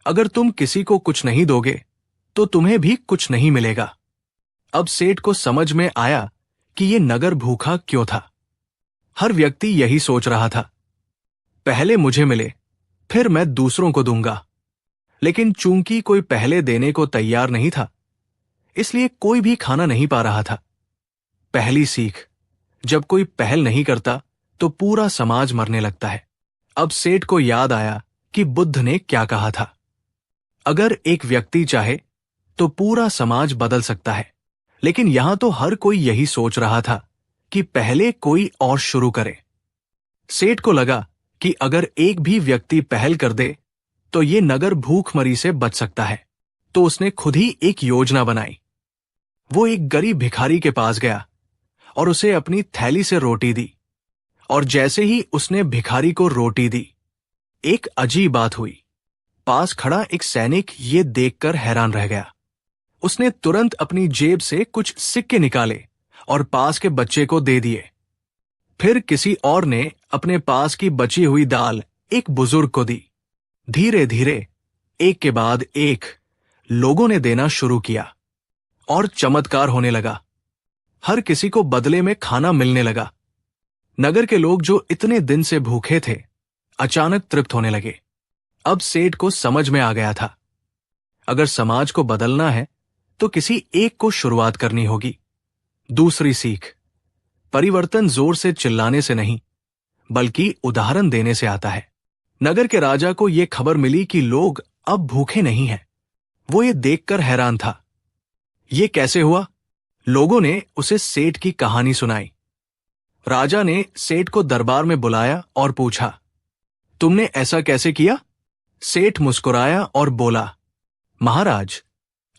अगर तुम किसी को कुछ नहीं दोगे तो तुम्हें भी कुछ नहीं मिलेगा। अब सेठ को समझ में आया कि यह नगर भूखा क्यों था। हर व्यक्ति यही सोच रहा था, पहले मुझे मिले, फिर मैं दूसरों को दूंगा। लेकिन चूंकि कोई पहले देने को तैयार नहीं था, इसलिए कोई भी खाना नहीं पा रहा था। पहली सीख, जब कोई पहल नहीं करता तो पूरा समाज मरने लगता है। अब सेठ को याद आया कि बुद्ध ने क्या कहा था, अगर एक व्यक्ति चाहे तो पूरा समाज बदल सकता है। लेकिन यहां तो हर कोई यही सोच रहा था कि पहले कोई और शुरू करे। सेठ को लगा कि अगर एक भी व्यक्ति पहल कर दे तो ये नगर भूखमरी से बच सकता है। तो उसने खुद ही एक योजना बनाई। वो एक गरीब भिखारी के पास गया और उसे अपनी थैली से रोटी दी। और जैसे ही उसने भिखारी को रोटी दी, एक अजीब बात हुई। पास खड़ा एक सैनिक ये देखकर हैरान रह गया। उसने तुरंत अपनी जेब से कुछ सिक्के निकाले और पास के बच्चे को दे दिए। फिर किसी और ने अपने पास की बची हुई दाल एक बुजुर्ग को दी। धीरे धीरे एक के बाद एक लोगों ने देना शुरू किया और चमत्कार होने लगा। हर किसी को बदले में खाना मिलने लगा। नगर के लोग जो इतने दिन से भूखे थे, अचानक तृप्त होने लगे। अब सेठ को समझ में आ गया था, अगर समाज को बदलना है तो किसी एक को शुरुआत करनी होगी। दूसरी सीख, परिवर्तन जोर से चिल्लाने से नहीं, बल्कि उदाहरण देने से आता है। नगर के राजा को यह खबर मिली कि लोग अब भूखे नहीं हैं। वो ये देखकर हैरान था। ये कैसे हुआ? लोगों ने उसे सेठ की कहानी सुनाई। राजा ने सेठ को दरबार में बुलाया और पूछा, तुमने ऐसा कैसे किया? सेठ मुस्कुराया और बोला, महाराज,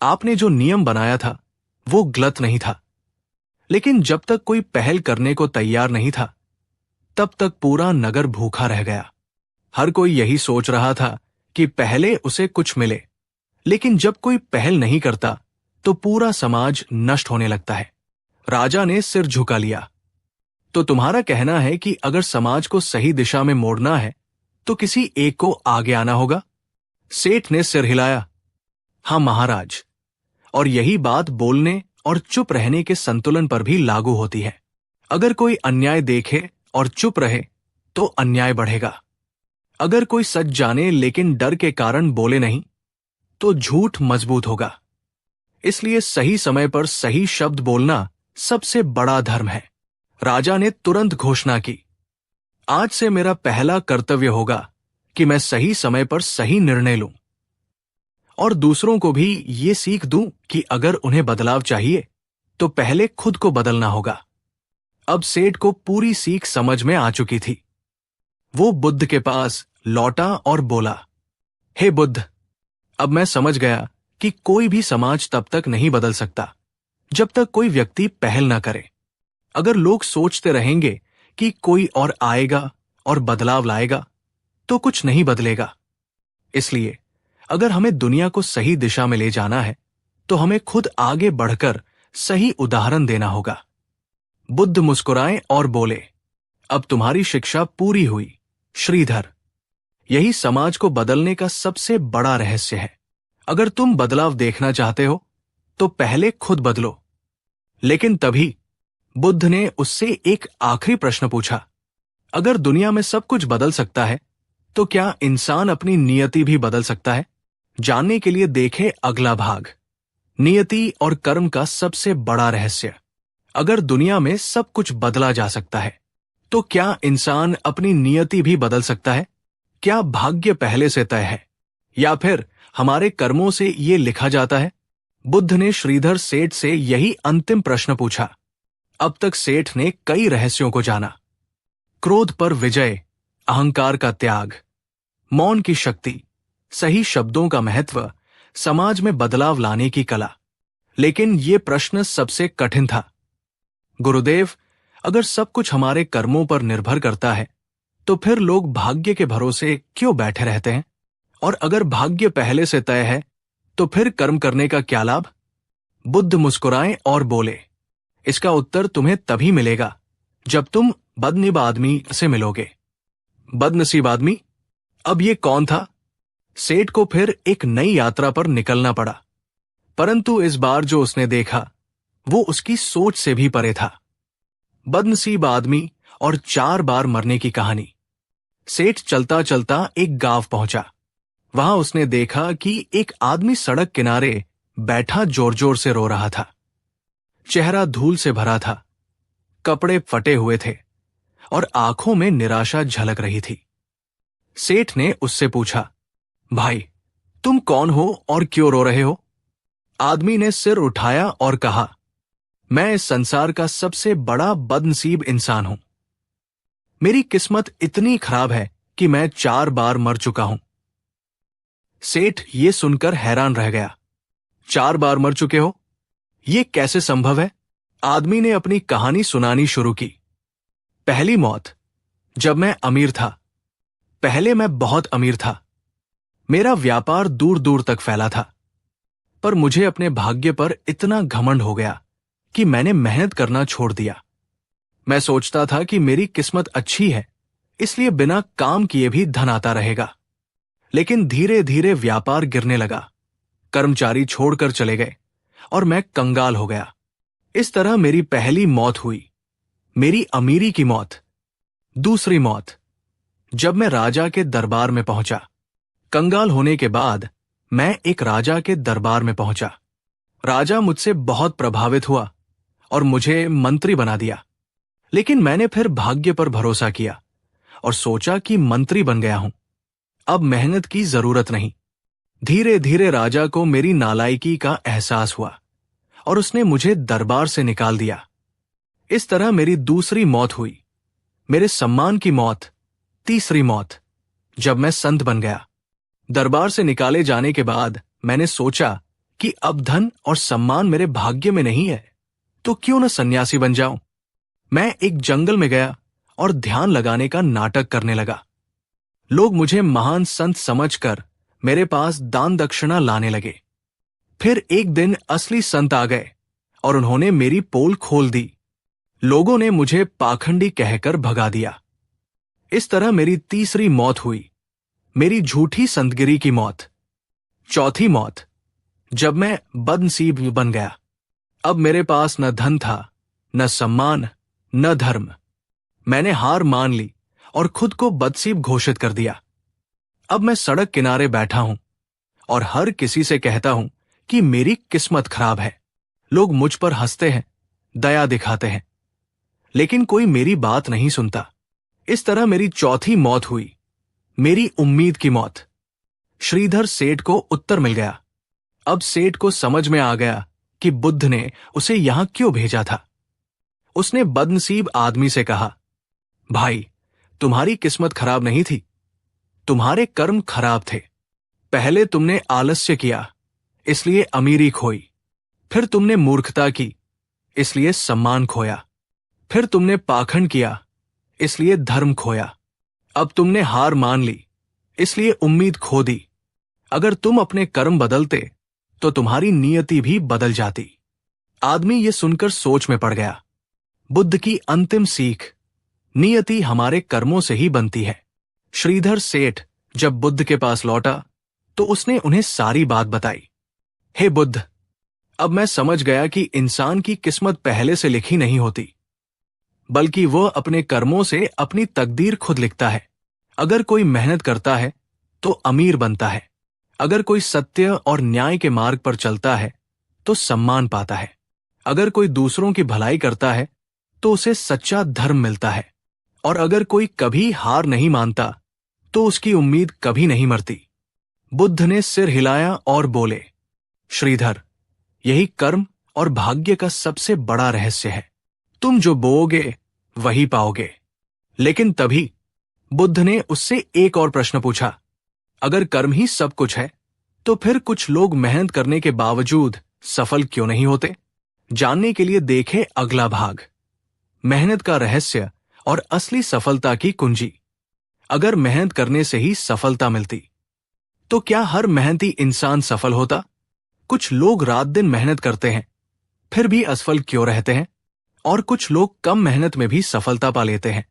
आपने जो नियम बनाया था वो गलत नहीं था, लेकिन जब तक कोई पहल करने को तैयार नहीं था, तब तक पूरा नगर भूखा रह गया। हर कोई यही सोच रहा था कि पहले उसे कुछ मिले, लेकिन जब कोई पहल नहीं करता तो पूरा समाज नष्ट होने लगता है। राजा ने सिर झुका लिया। तो तुम्हारा कहना है कि अगर समाज को सही दिशा में मोड़ना है तो किसी एक को आगे आना होगा? सेठ ने सिर हिलाया। हां महाराज, और यही बात बोलने और चुप रहने के संतुलन पर भी लागू होती है। अगर कोई अन्याय देखे और चुप रहे तो अन्याय बढ़ेगा। अगर कोई सच जाने लेकिन डर के कारण बोले नहीं तो झूठ मजबूत होगा। इसलिए सही समय पर सही शब्द बोलना सबसे बड़ा धर्म है। राजा ने तुरंत घोषणा की, आज से मेरा पहला कर्तव्य होगा कि मैं सही समय पर सही निर्णय लूं और दूसरों को भी ये सीख दूं कि अगर उन्हें बदलाव चाहिए तो पहले खुद को बदलना होगा। अब सेठ को पूरी सीख समझ में आ चुकी थी। वो बुद्ध के पास लौटा और बोला, हे बुद्ध, अब मैं समझ गया कि कोई भी समाज तब तक नहीं बदल सकता जब तक कोई व्यक्ति पहल ना करे। अगर लोग सोचते रहेंगे कि कोई और आएगा और बदलाव लाएगा तो कुछ नहीं बदलेगा। इसलिए अगर हमें दुनिया को सही दिशा में ले जाना है तो हमें खुद आगे बढ़कर सही उदाहरण देना होगा। बुद्ध मुस्कुराए और बोले, अब तुम्हारी शिक्षा पूरी हुई श्रीधर। यही समाज को बदलने का सबसे बड़ा रहस्य है। अगर तुम बदलाव देखना चाहते हो तो पहले खुद बदलो। लेकिन तभी बुद्ध ने उससे एक आखिरी प्रश्न पूछा, अगर दुनिया में सब कुछ बदल सकता है तो क्या इंसान अपनी नियति भी बदल सकता है? जानने के लिए देखें अगला भाग, नियति और कर्म का सबसे बड़ा रहस्य। अगर दुनिया में सब कुछ बदला जा सकता है, तो क्या इंसान अपनी नियति भी बदल सकता है? क्या भाग्य पहले से तय है, या फिर हमारे कर्मों से ये लिखा जाता है? बुद्ध ने श्रीधर सेठ से यही अंतिम प्रश्न पूछा। अब तक सेठ ने कई रहस्यों को जाना। क्रोध पर विजय, अहंकार का त्याग, मौन की शक्ति, सही शब्दों का महत्व, समाज में बदलाव लाने की कला। लेकिन ये प्रश्न सबसे कठिन था। गुरुदेव, अगर सब कुछ हमारे कर्मों पर निर्भर करता है, तो फिर लोग भाग्य के भरोसे क्यों बैठे रहते हैं? और अगर भाग्य पहले से तय है, तो फिर कर्म करने का क्या लाभ? बुद्ध मुस्कुराए और बोले, इसका उत्तर तुम्हें तभी मिलेगा जब तुम बदनसीब आदमी से मिलोगे। बदनसीब आदमी? अब ये कौन था? सेठ को फिर एक नई यात्रा पर निकलना पड़ा, परंतु इस बार जो उसने देखा वो उसकी सोच से भी परे था। बदनसीब आदमी और 4 बार मरने की कहानी। सेठ चलता चलता एक गांव पहुंचा। वहां उसने देखा कि एक आदमी सड़क किनारे बैठा जोर जोर से रो रहा था। चेहरा धूल से भरा था, कपड़े फटे हुए थे और आंखों में निराशा झलक रही थी। सेठ ने उससे पूछा, भाई, तुम कौन हो और क्यों रो रहे हो? आदमी ने सिर उठाया और कहा, मैं इस संसार का सबसे बड़ा बदनसीब इंसान हूं। मेरी किस्मत इतनी खराब है कि मैं 4 बार मर चुका हूं। सेठ ये सुनकर हैरान रह गया। 4 बार मर चुके हो? ये कैसे संभव है? आदमी ने अपनी कहानी सुनानी शुरू की। पहली मौत, जब मैं अमीर था। पहले मैं बहुत अमीर था। मेरा व्यापार दूर दूर तक फैला था, पर मुझे अपने भाग्य पर इतना घमंड हो गया कि मैंने मेहनत करना छोड़ दिया। मैं सोचता था कि मेरी किस्मत अच्छी है, इसलिए बिना काम किए भी धन आता रहेगा। लेकिन धीरे धीरे व्यापार गिरने लगा, कर्मचारी छोड़कर चले गए और मैं कंगाल हो गया। इस तरह मेरी पहली मौत हुई, मेरी अमीरी की मौत। दूसरी मौत, जब मैं राजा के दरबार में पहुंचा। कंगाल होने के बाद मैं एक राजा के दरबार में पहुंचा। राजा मुझसे बहुत प्रभावित हुआ और मुझे मंत्री बना दिया। लेकिन मैंने फिर भाग्य पर भरोसा किया और सोचा कि मंत्री बन गया हूं, अब मेहनत की जरूरत नहीं। धीरे धीरे राजा को मेरी नालायकी का एहसास हुआ और उसने मुझे दरबार से निकाल दिया। इस तरह मेरी दूसरी मौत हुई, मेरे सम्मान की मौत। तीसरी मौत, जब मैं संत बन गया। दरबार से निकाले जाने के बाद मैंने सोचा कि अब धन और सम्मान मेरे भाग्य में नहीं है, तो क्यों न सन्यासी बन जाऊं। मैं एक जंगल में गया और ध्यान लगाने का नाटक करने लगा। लोग मुझे महान संत समझकर मेरे पास दान दक्षिणा लाने लगे। फिर एक दिन असली संत आ गए और उन्होंने मेरी पोल खोल दी। लोगों ने मुझे पाखंडी कहकर भगा दिया। इस तरह मेरी तीसरी मौत हुई, मेरी झूठी संतगिरी की मौत। चौथी मौत, जब मैं बदनसीब बन गया। अब मेरे पास न धन था, न सम्मान, न धर्म। मैंने हार मान ली और खुद को बदनसीब घोषित कर दिया। अब मैं सड़क किनारे बैठा हूं और हर किसी से कहता हूं कि मेरी किस्मत खराब है। लोग मुझ पर हंसते हैं, दया दिखाते हैं, लेकिन कोई मेरी बात नहीं सुनता। इस तरह मेरी चौथी मौत हुई, मेरी उम्मीद की मौत। श्रीधर सेठ को उत्तर मिल गया। अब सेठ को समझ में आ गया कि बुद्ध ने उसे यहां क्यों भेजा था। उसने बदनसीब आदमी से कहा, भाई, तुम्हारी किस्मत खराब नहीं थी, तुम्हारे कर्म खराब थे। पहले तुमने आलस्य किया, इसलिए अमीरी खोई। फिर तुमने मूर्खता की, इसलिए सम्मान खोया। फिर तुमने पाखंड किया, इसलिए धर्म खोया। अब तुमने हार मान ली, इसलिए उम्मीद खो दी। अगर तुम अपने कर्म बदलते तो तुम्हारी नियति भी बदल जाती। आदमी ये सुनकर सोच में पड़ गया। बुद्ध की अंतिम सीख, नियति हमारे कर्मों से ही बनती है। श्रीधर सेठ जब बुद्ध के पास लौटा तो उसने उन्हें सारी बात बताई। हे बुद्ध, अब मैं समझ गया कि इंसान की किस्मत पहले से लिखी नहीं होती, बल्कि वह अपने कर्मों से अपनी तकदीर खुद लिखता है। अगर कोई मेहनत करता है तो अमीर बनता है। अगर कोई सत्य और न्याय के मार्ग पर चलता है तो सम्मान पाता है। अगर कोई दूसरों की भलाई करता है तो उसे सच्चा धर्म मिलता है, और अगर कोई कभी हार नहीं मानता तो उसकी उम्मीद कभी नहीं मरती। बुद्ध ने सिर हिलाया और बोले, श्रीधर, यही कर्म और भाग्य का सबसे बड़ा रहस्य है। तुम जो बोओगे वही पाओगे। लेकिन तभी बुद्ध ने उससे एक और प्रश्न पूछा, अगर कर्म ही सब कुछ है तो फिर कुछ लोग मेहनत करने के बावजूद सफल क्यों नहीं होते? जानने के लिए देखें अगला भाग, मेहनत का रहस्य और असली सफलता की कुंजी। अगर मेहनत करने से ही सफलता मिलती तो क्या हर मेहनती इंसान सफल होता? कुछ लोग रात दिन मेहनत करते हैं फिर भी असफल क्यों रहते हैं, और कुछ लोग कम मेहनत में भी सफलता पा लेते हैं?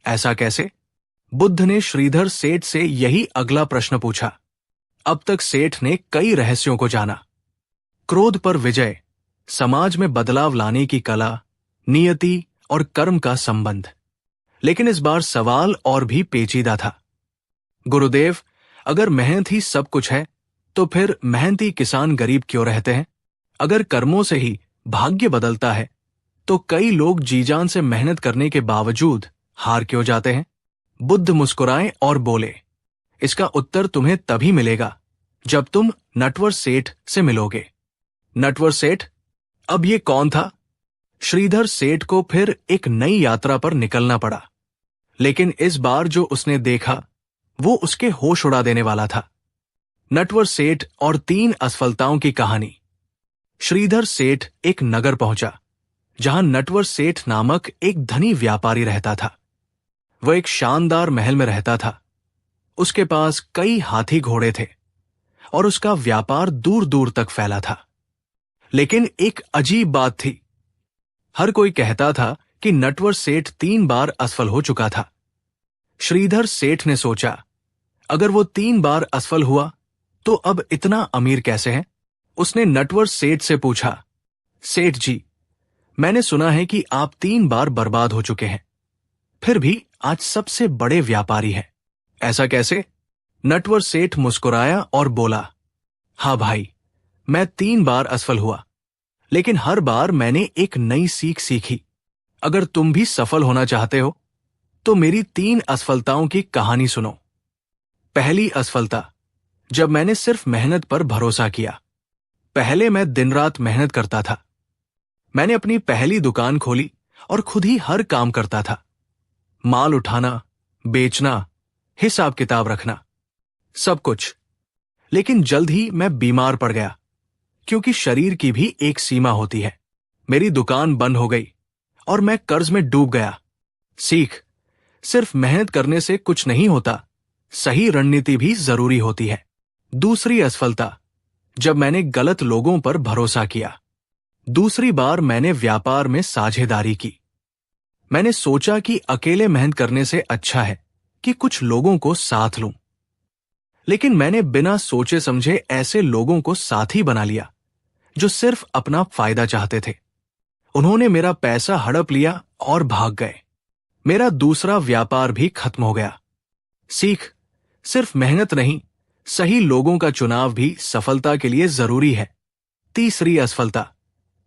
ऐसा कैसे? बुद्ध ने श्रीधर सेठ से यही अगला प्रश्न पूछा। अब तक सेठ ने कई रहस्यों को जाना, क्रोध पर विजय, समाज में बदलाव लाने की कला, नियति और कर्म का संबंध। लेकिन इस बार सवाल और भी पेचीदा था। गुरुदेव, अगर मेहनत ही सब कुछ है तो फिर मेहनती किसान गरीब क्यों रहते हैं? अगर कर्मों से ही भाग्य बदलता है तो कई लोग जी जान से मेहनत करने के बावजूद हार क्यों जाते हैं? बुद्ध मुस्कुराए और बोले, इसका उत्तर तुम्हें तभी मिलेगा जब तुम नटवर सेठ से मिलोगे। नटवर सेठ? अब ये कौन था? श्रीधर सेठ को फिर एक नई यात्रा पर निकलना पड़ा, लेकिन इस बार जो उसने देखा वो उसके होश उड़ा देने वाला था। नटवर सेठ और 3 असफलताओं की कहानी। श्रीधर सेठ एक नगर पहुंचा जहां नटवर सेठ नामक एक धनी व्यापारी रहता था। वह एक शानदार महल में रहता था। उसके पास कई हाथी घोड़े थे और उसका व्यापार दूर दूर तक फैला था। लेकिन एक अजीब बात थी, हर कोई कहता था कि नटवर सेठ 3 बार असफल हो चुका था। श्रीधर सेठ ने सोचा, अगर वो 3 बार असफल हुआ तो अब इतना अमीर कैसे है? उसने नटवर सेठ से पूछा, सेठ जी, मैंने सुना है कि आप 3 बार बर्बाद हो चुके हैं, फिर भी आज सबसे बड़े व्यापारी हैं। ऐसा कैसे? नटवर सेठ मुस्कुराया और बोला, हाँ भाई, मैं 3 बार असफल हुआ, लेकिन हर बार मैंने एक नई सीख सीखी। अगर तुम भी सफल होना चाहते हो तो मेरी 3 असफलताओं की कहानी सुनो। पहली असफलता, जब मैंने सिर्फ मेहनत पर भरोसा किया। पहले मैं दिन रात मेहनत करता था। मैंने अपनी पहली दुकान खोली और खुद ही हर काम करता था, माल उठाना, बेचना, हिसाब किताब रखना, सब कुछ। लेकिन जल्द ही मैं बीमार पड़ गया, क्योंकि शरीर की भी एक सीमा होती है। मेरी दुकान बंद हो गई और मैं कर्ज में डूब गया। सीख, सिर्फ मेहनत करने से कुछ नहीं होता, सही रणनीति भी जरूरी होती है। दूसरी असफलता, जब मैंने गलत लोगों पर भरोसा किया। दूसरी बार मैंने व्यापार में साझेदारी की। मैंने सोचा कि अकेले मेहनत करने से अच्छा है कि कुछ लोगों को साथ लूं। लेकिन मैंने बिना सोचे समझे ऐसे लोगों को साथी बना लिया जो सिर्फ अपना फायदा चाहते थे। उन्होंने मेरा पैसा हड़प लिया और भाग गए। मेरा दूसरा व्यापार भी खत्म हो गया। सीख, सिर्फ मेहनत नहीं, सही लोगों का चुनाव भी सफलता के लिए जरूरी है। तीसरी असफलता,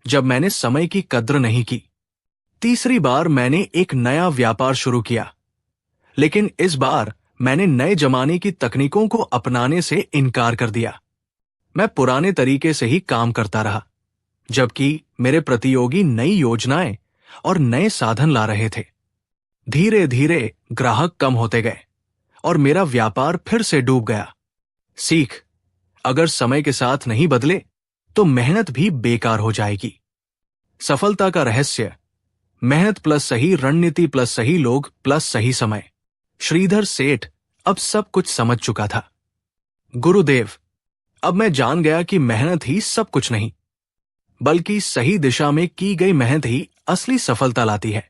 जब मैंने समय की कद्र नहीं की। तीसरी बार मैंने एक नया व्यापार शुरू किया, लेकिन इस बार मैंने नए जमाने की तकनीकों को अपनाने से इनकार कर दिया। मैं पुराने तरीके से ही काम करता रहा, जबकि मेरे प्रतियोगी नई योजनाएं और नए साधन ला रहे थे। धीरे धीरे ग्राहक कम होते गए और मेरा व्यापार फिर से डूब गया। सीख, अगर समय के साथ नहीं बदले तो मेहनत भी बेकार हो जाएगी। सफलता का रहस्य, मेहनत प्लस सही रणनीति प्लस सही लोग प्लस सही समय। श्रीधर सेठ अब सब कुछ समझ चुका था। गुरुदेव, अब मैं जान गया कि मेहनत ही सब कुछ नहीं, बल्कि सही दिशा में की गई मेहनत ही असली सफलता लाती है।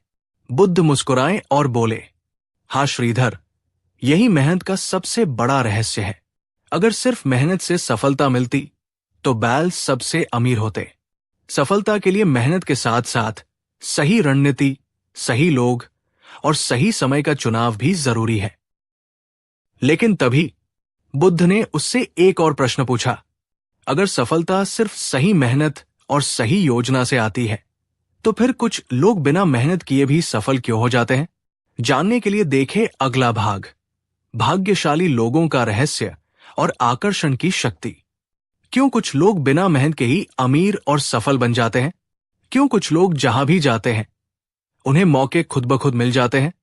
बुद्ध मुस्कुराए और बोले, हाँ श्रीधर, यही मेहनत का सबसे बड़ा रहस्य है। अगर सिर्फ मेहनत से सफलता मिलती तो बैल सबसे अमीर होते। सफलता के लिए मेहनत के साथ साथ सही रणनीति, सही लोग और सही समय का चुनाव भी जरूरी है। लेकिन तभी बुद्ध ने उससे एक और प्रश्न पूछा, अगर सफलता सिर्फ सही मेहनत और सही योजना से आती है, तो फिर कुछ लोग बिना मेहनत किए भी सफल क्यों हो जाते हैं? जानने के लिए देखें अगला भाग, भाग्यशाली लोगों का रहस्य और आकर्षण की शक्ति। क्यों कुछ लोग बिना मेहनत के ही अमीर और सफल बन जाते हैं? क्यों कुछ लोग जहां भी जाते हैं उन्हें मौके खुद ब खुद मिल जाते हैं?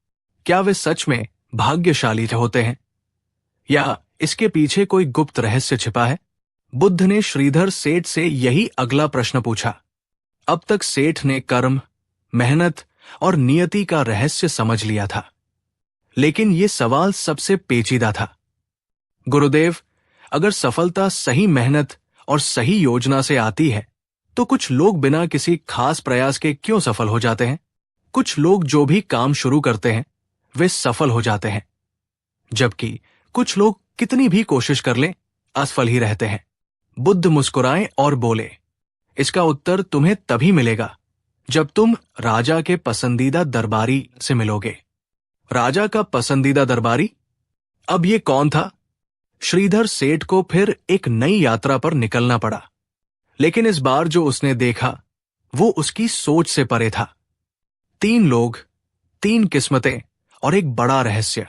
क्या वे सच में भाग्यशाली होते हैं, या इसके पीछे कोई गुप्त रहस्य छिपा है? बुद्ध ने श्रीधर सेठ से यही अगला प्रश्न पूछा। अब तक सेठ ने कर्म, मेहनत और नियति का रहस्य समझ लिया था, लेकिन यह सवाल सबसे पेचीदा था। गुरुदेव, अगर सफलता सही मेहनत और सही योजना से आती है, तो कुछ लोग बिना किसी खास प्रयास के क्यों सफल हो जाते हैं? कुछ लोग जो भी काम शुरू करते हैं वे सफल हो जाते हैं, जबकि कुछ लोग कितनी भी कोशिश कर लें असफल ही रहते हैं। बुद्ध मुस्कुराए और बोले, इसका उत्तर तुम्हें तभी मिलेगा जब तुम राजा के पसंदीदा दरबारी से मिलोगे। राजा का पसंदीदा दरबारी? अब ये कौन था? श्रीधर सेठ को फिर एक नई यात्रा पर निकलना पड़ा, लेकिन इस बार जो उसने देखा वो उसकी सोच से परे था। 3 लोग, 3 किस्मतें और एक बड़ा रहस्य।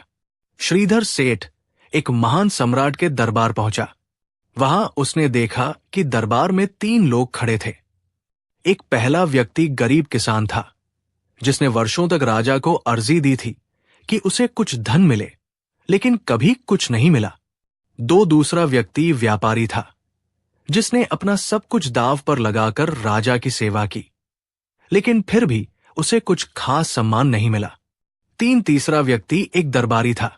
श्रीधर सेठ एक महान सम्राट के दरबार पहुंचा। वहां उसने देखा कि दरबार में 3 लोग खड़े थे। एक पहला व्यक्ति गरीब किसान था, जिसने वर्षों तक राजा को अर्जी दी थी कि उसे कुछ धन मिले, लेकिन कभी कुछ नहीं मिला। दूसरा व्यक्ति व्यापारी था, जिसने अपना सब कुछ दांव पर लगाकर राजा की सेवा की, लेकिन फिर भी उसे कुछ खास सम्मान नहीं मिला। तीसरा व्यक्ति एक दरबारी था,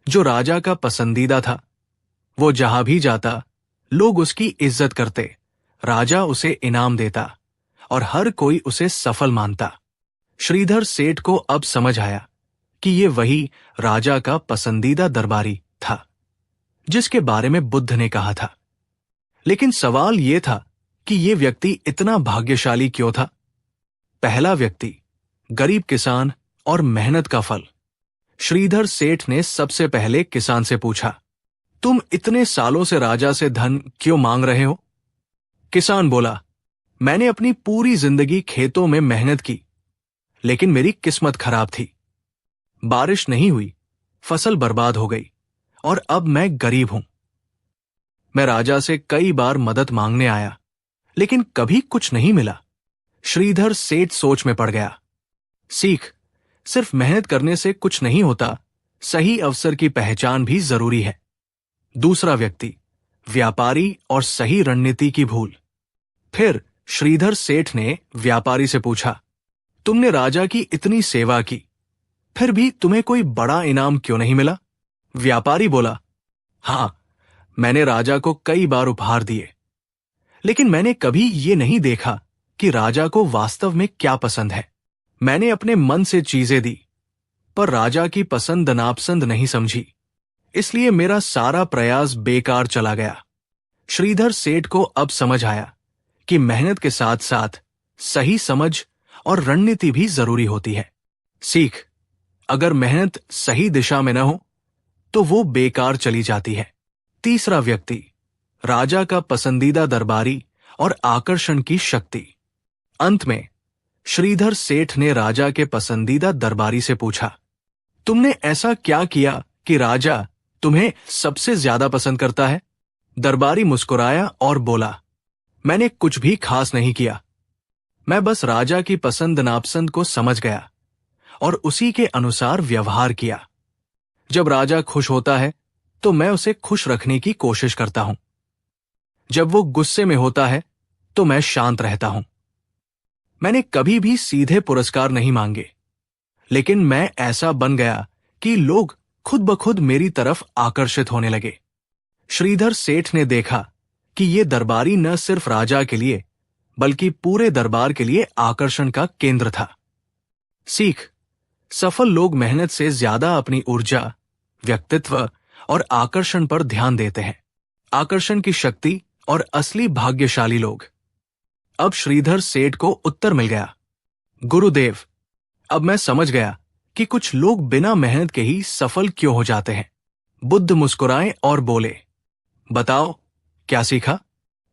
जो राजा का पसंदीदा था। वो जहां भी जाता लोग उसकी इज्जत करते, राजा उसे इनाम देता और हर कोई उसे सफल मानता। श्रीधर सेठ को अब समझ आया कि ये वही राजा का पसंदीदा दरबारी था, जिसके बारे में बुद्ध ने कहा था। लेकिन सवाल यह था कि यह व्यक्ति इतना भाग्यशाली क्यों था? पहला व्यक्ति, गरीब किसान और मेहनत का फल। श्रीधर सेठ ने सबसे पहले किसान से पूछा, तुम इतने सालों से राजा से धन क्यों मांग रहे हो? किसान बोला, मैंने अपनी पूरी जिंदगी खेतों में मेहनत की, लेकिन मेरी किस्मत खराब थी। बारिश नहीं हुई, फसल बर्बाद हो गई और अब मैं गरीब हूं। मैं राजा से कई बार मदद मांगने आया, लेकिन कभी कुछ नहीं मिला। श्रीधर सेठ सोच में पड़ गया। सीख, सिर्फ मेहनत करने से कुछ नहीं होता, सही अवसर की पहचान भी जरूरी है। दूसरा व्यक्ति, व्यापारी और सही रणनीति की भूल। फिर श्रीधर सेठ ने व्यापारी से पूछा, तुमने राजा की इतनी सेवा की, फिर भी तुम्हें कोई बड़ा इनाम क्यों नहीं मिला? व्यापारी बोला, हां, मैंने राजा को कई बार उपहार दिए, लेकिन मैंने कभी ये नहीं देखा कि राजा को वास्तव में क्या पसंद है। मैंने अपने मन से चीजें दी, पर राजा की पसंद नापसंद नहीं समझी, इसलिए मेरा सारा प्रयास बेकार चला गया। श्रीधर सेठ को अब समझ आया कि मेहनत के साथ साथ सही समझ और रणनीति भी जरूरी होती है। सीख, अगर मेहनत सही दिशा में न हो तो वो बेकार चली जाती है। तीसरा व्यक्ति, राजा का पसंदीदा दरबारी और आकर्षण की शक्ति। अंत में श्रीधर सेठ ने राजा के पसंदीदा दरबारी से पूछा, तुमने ऐसा क्या किया कि राजा तुम्हें सबसे ज्यादा पसंद करता है? दरबारी मुस्कुराया और बोला, मैंने कुछ भी खास नहीं किया। मैं बस राजा की पसंद नापसंद को समझ गया और उसी के अनुसार व्यवहार किया। जब राजा खुश होता है तो मैं उसे खुश रखने की कोशिश करता हूं। जब वो गुस्से में होता है तो मैं शांत रहता हूं। मैंने कभी भी सीधे पुरस्कार नहीं मांगे, लेकिन मैं ऐसा बन गया कि लोग खुद ब खुद मेरी तरफ आकर्षित होने लगे। श्रीधर सेठ ने देखा कि ये दरबारी न सिर्फ राजा के लिए बल्कि पूरे दरबार के लिए आकर्षण का केंद्र था। सीख, सफल लोग मेहनत से ज्यादा अपनी ऊर्जा, व्यक्तित्व और आकर्षण पर ध्यान देते हैं। आकर्षण की शक्ति और असली भाग्यशाली लोग। अब श्रीधर सेठ को उत्तर मिल गया। गुरुदेव, अब मैं समझ गया कि कुछ लोग बिना मेहनत के ही सफल क्यों हो जाते हैं। बुद्ध मुस्कुराए और बोले, बताओ क्या सीखा?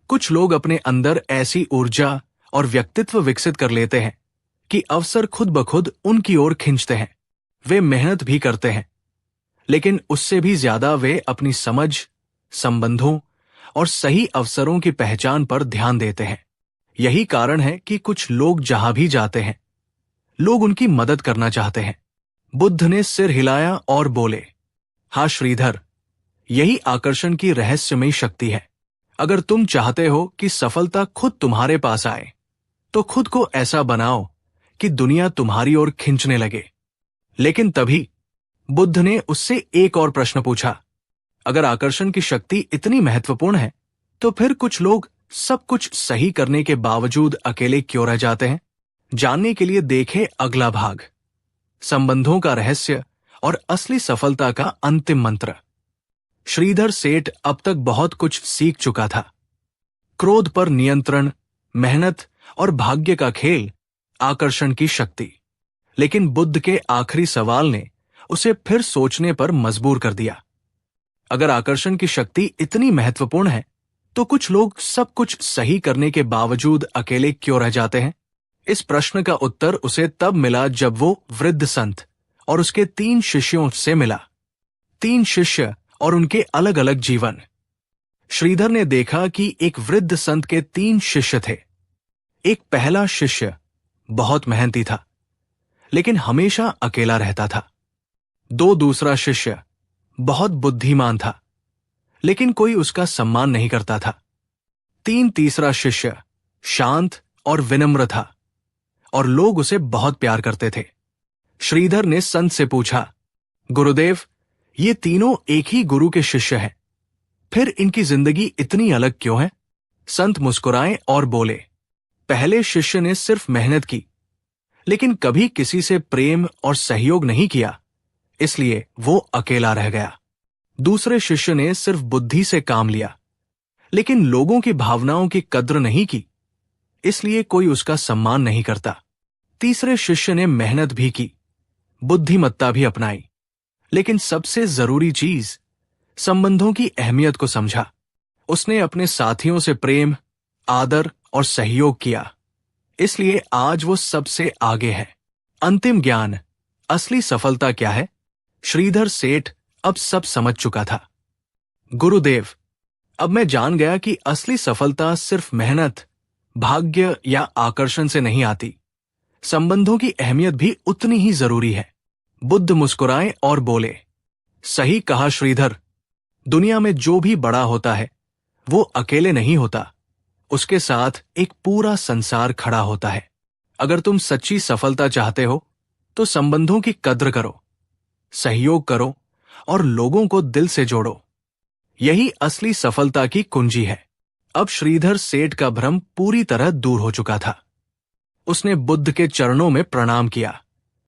कुछ लोग अपने अंदर ऐसी ऊर्जा और व्यक्तित्व विकसित कर लेते हैं कि अवसर खुद ब खुद उनकी ओर खींचते हैं। वे मेहनत भी करते हैं, लेकिन उससे भी ज्यादा वे अपनी समझ, संबंधों और सही अवसरों की पहचान पर ध्यान देते हैं। यही कारण है कि कुछ लोग जहां भी जाते हैं, लोग उनकी मदद करना चाहते हैं। बुद्ध ने सिर हिलाया और बोले, हाँ श्रीधर, यही आकर्षण की रहस्यमयी शक्ति है। अगर तुम चाहते हो कि सफलता खुद तुम्हारे पास आए, तो खुद को ऐसा बनाओ कि दुनिया तुम्हारी ओर खींचने लगे। लेकिन तभी बुद्ध ने उससे एक और प्रश्न पूछा, अगर आकर्षण की शक्ति इतनी महत्वपूर्ण है, तो फिर कुछ लोग सब कुछ सही करने के बावजूद अकेले क्यों रह जाते हैं? जानने के लिए देखें अगला भाग, संबंधों का रहस्य और असली सफलता का अंतिम मंत्र। श्रीधर सेठ अब तक बहुत कुछ सीख चुका था। क्रोध पर नियंत्रण, मेहनत और भाग्य का खेल, आकर्षण की शक्ति। लेकिन बुद्ध के आखिरी सवाल ने उसे फिर सोचने पर मजबूर कर दिया। अगर आकर्षण की शक्ति इतनी महत्वपूर्ण है, तो कुछ लोग सब कुछ सही करने के बावजूद अकेले क्यों रह जाते हैं? इस प्रश्न का उत्तर उसे तब मिला जब वो वृद्ध संत और उसके 3 शिष्यों से मिला। 3 शिष्य और उनके अलग अलग जीवन। श्रीधर ने देखा कि एक वृद्ध संत के 3 शिष्य थे। एक पहला शिष्य बहुत मेहनती था, लेकिन हमेशा अकेला रहता था। 2 दूसरा शिष्य बहुत बुद्धिमान था, लेकिन कोई उसका सम्मान नहीं करता था। 3 तीसरा शिष्य शांत और विनम्र था, और लोग उसे बहुत प्यार करते थे। श्रीधर ने संत से पूछा, गुरुदेव, ये तीनों एक ही गुरु के शिष्य हैं, फिर इनकी जिंदगी इतनी अलग क्यों है? संत मुस्कुराए और बोले, पहले शिष्य ने सिर्फ मेहनत की, लेकिन कभी किसी से प्रेम और सहयोग नहीं किया, इसलिए वो अकेला रह गया। दूसरे शिष्य ने सिर्फ बुद्धि से काम लिया, लेकिन लोगों की भावनाओं की कद्र नहीं की, इसलिए कोई उसका सम्मान नहीं करता। तीसरे शिष्य ने मेहनत भी की, बुद्धिमत्ता भी अपनाई, लेकिन सबसे जरूरी चीज, संबंधों की अहमियत को समझा। उसने अपने साथियों से प्रेम, आदर और सहयोग किया, इसलिए आज वो सबसे आगे है। अंतिम ज्ञान, असली सफलता क्या है? श्रीधर सेठ अब सब समझ चुका था। गुरुदेव, अब मैं जान गया कि असली सफलता सिर्फ मेहनत, भाग्य या आकर्षण से नहीं आती। संबंधों की अहमियत भी उतनी ही जरूरी है। बुद्ध मुस्कुराए और बोले, सही कहा श्रीधर, दुनिया में जो भी बड़ा होता है, वो अकेले नहीं होता, उसके साथ एक पूरा संसार खड़ा होता है। अगर तुम सच्ची सफलता चाहते हो, तो संबंधों की कद्र करो, सहयोग करो और लोगों को दिल से जोड़ो। यही असली सफलता की कुंजी है। अब श्रीधर सेठ का भ्रम पूरी तरह दूर हो चुका था। उसने बुद्ध के चरणों में प्रणाम किया